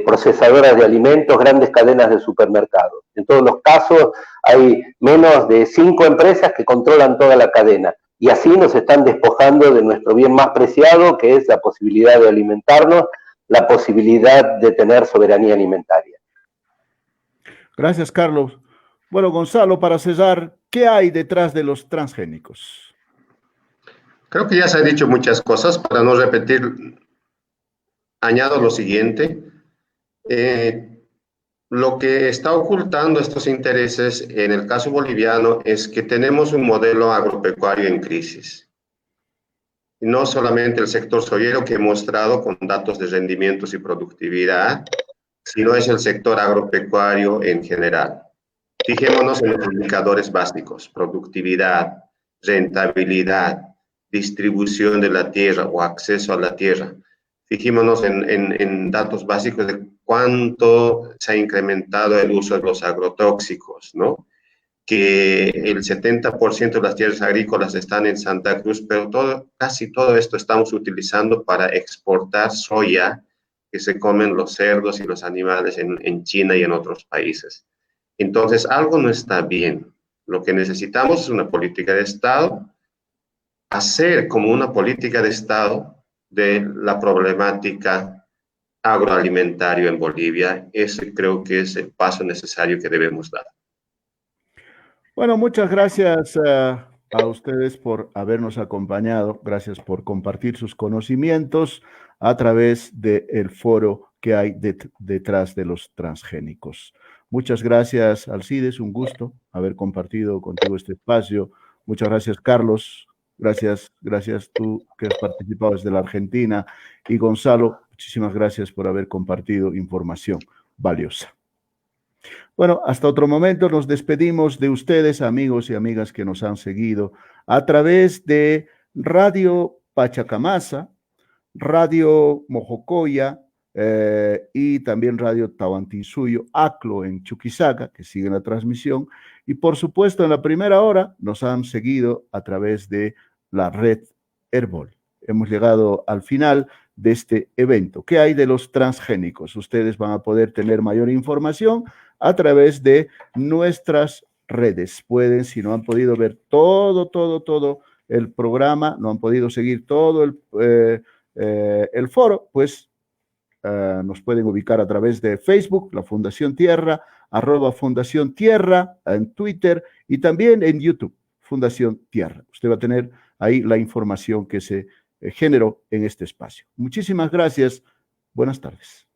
S2: procesadoras de alimentos, grandes cadenas de supermercados. En todos los casos hay menos de 5 empresas que controlan toda la cadena, y así nos están despojando de nuestro bien más preciado, que es la posibilidad de alimentarnos, la posibilidad de tener soberanía alimentaria.
S1: Gracias, Carlos. Bueno, Gonzalo, para cerrar, ¿qué hay detrás de los transgénicos?
S4: Creo que ya se han dicho muchas cosas. Para no repetir, añado lo siguiente. Lo que está ocultando estos intereses en el caso boliviano es que tenemos un modelo agropecuario en crisis. No solamente el sector soyero, que he mostrado con datos de rendimientos y productividad, sino es el sector agropecuario en general. Fijémonos en los indicadores básicos: productividad, rentabilidad, distribución de la tierra o acceso a la tierra. Fijémonos en datos básicos de cuánto se ha incrementado el uso de los agrotóxicos, ¿no? Que el 70% de las tierras agrícolas están en Santa Cruz, pero casi todo esto estamos utilizando para exportar soya que se comen los cerdos y los animales en China y en otros países. Entonces, algo no está bien. Lo que necesitamos es una política de Estado, hacer como una política de Estado de la problemática agroalimentaria en Bolivia. Ese creo que es el paso necesario que debemos dar.
S1: Bueno, muchas gracias a ustedes por habernos acompañado. Gracias por compartir sus conocimientos a través del foro que hay detrás de los transgénicos. Muchas gracias, Alcides. Un gusto haber compartido contigo este espacio. Muchas gracias, Carlos. Gracias tú que has participado desde la Argentina. Y Gonzalo, muchísimas gracias por haber compartido información valiosa. Bueno, hasta otro momento nos despedimos de ustedes, amigos y amigas que nos han seguido a través de Radio Pachacamasa, Radio Mojocoya y también Radio Tahuantinsuyo, ACLO en Chuquisaca, que siguen la transmisión. Y por supuesto, en la primera hora nos han seguido a través de la red Herbol. Hemos llegado al final de este evento. ¿Qué hay de los transgénicos? Ustedes van a poder tener mayor información a través de nuestras redes. Pueden, si no han podido ver todo el programa, no han podido seguir todo el foro, pues nos pueden ubicar a través de Facebook, la Fundación Tierra, @Fundación Tierra, en Twitter y también en YouTube, Fundación Tierra. Usted va a tener ahí la información que se generó en este espacio. Muchísimas gracias. Buenas tardes.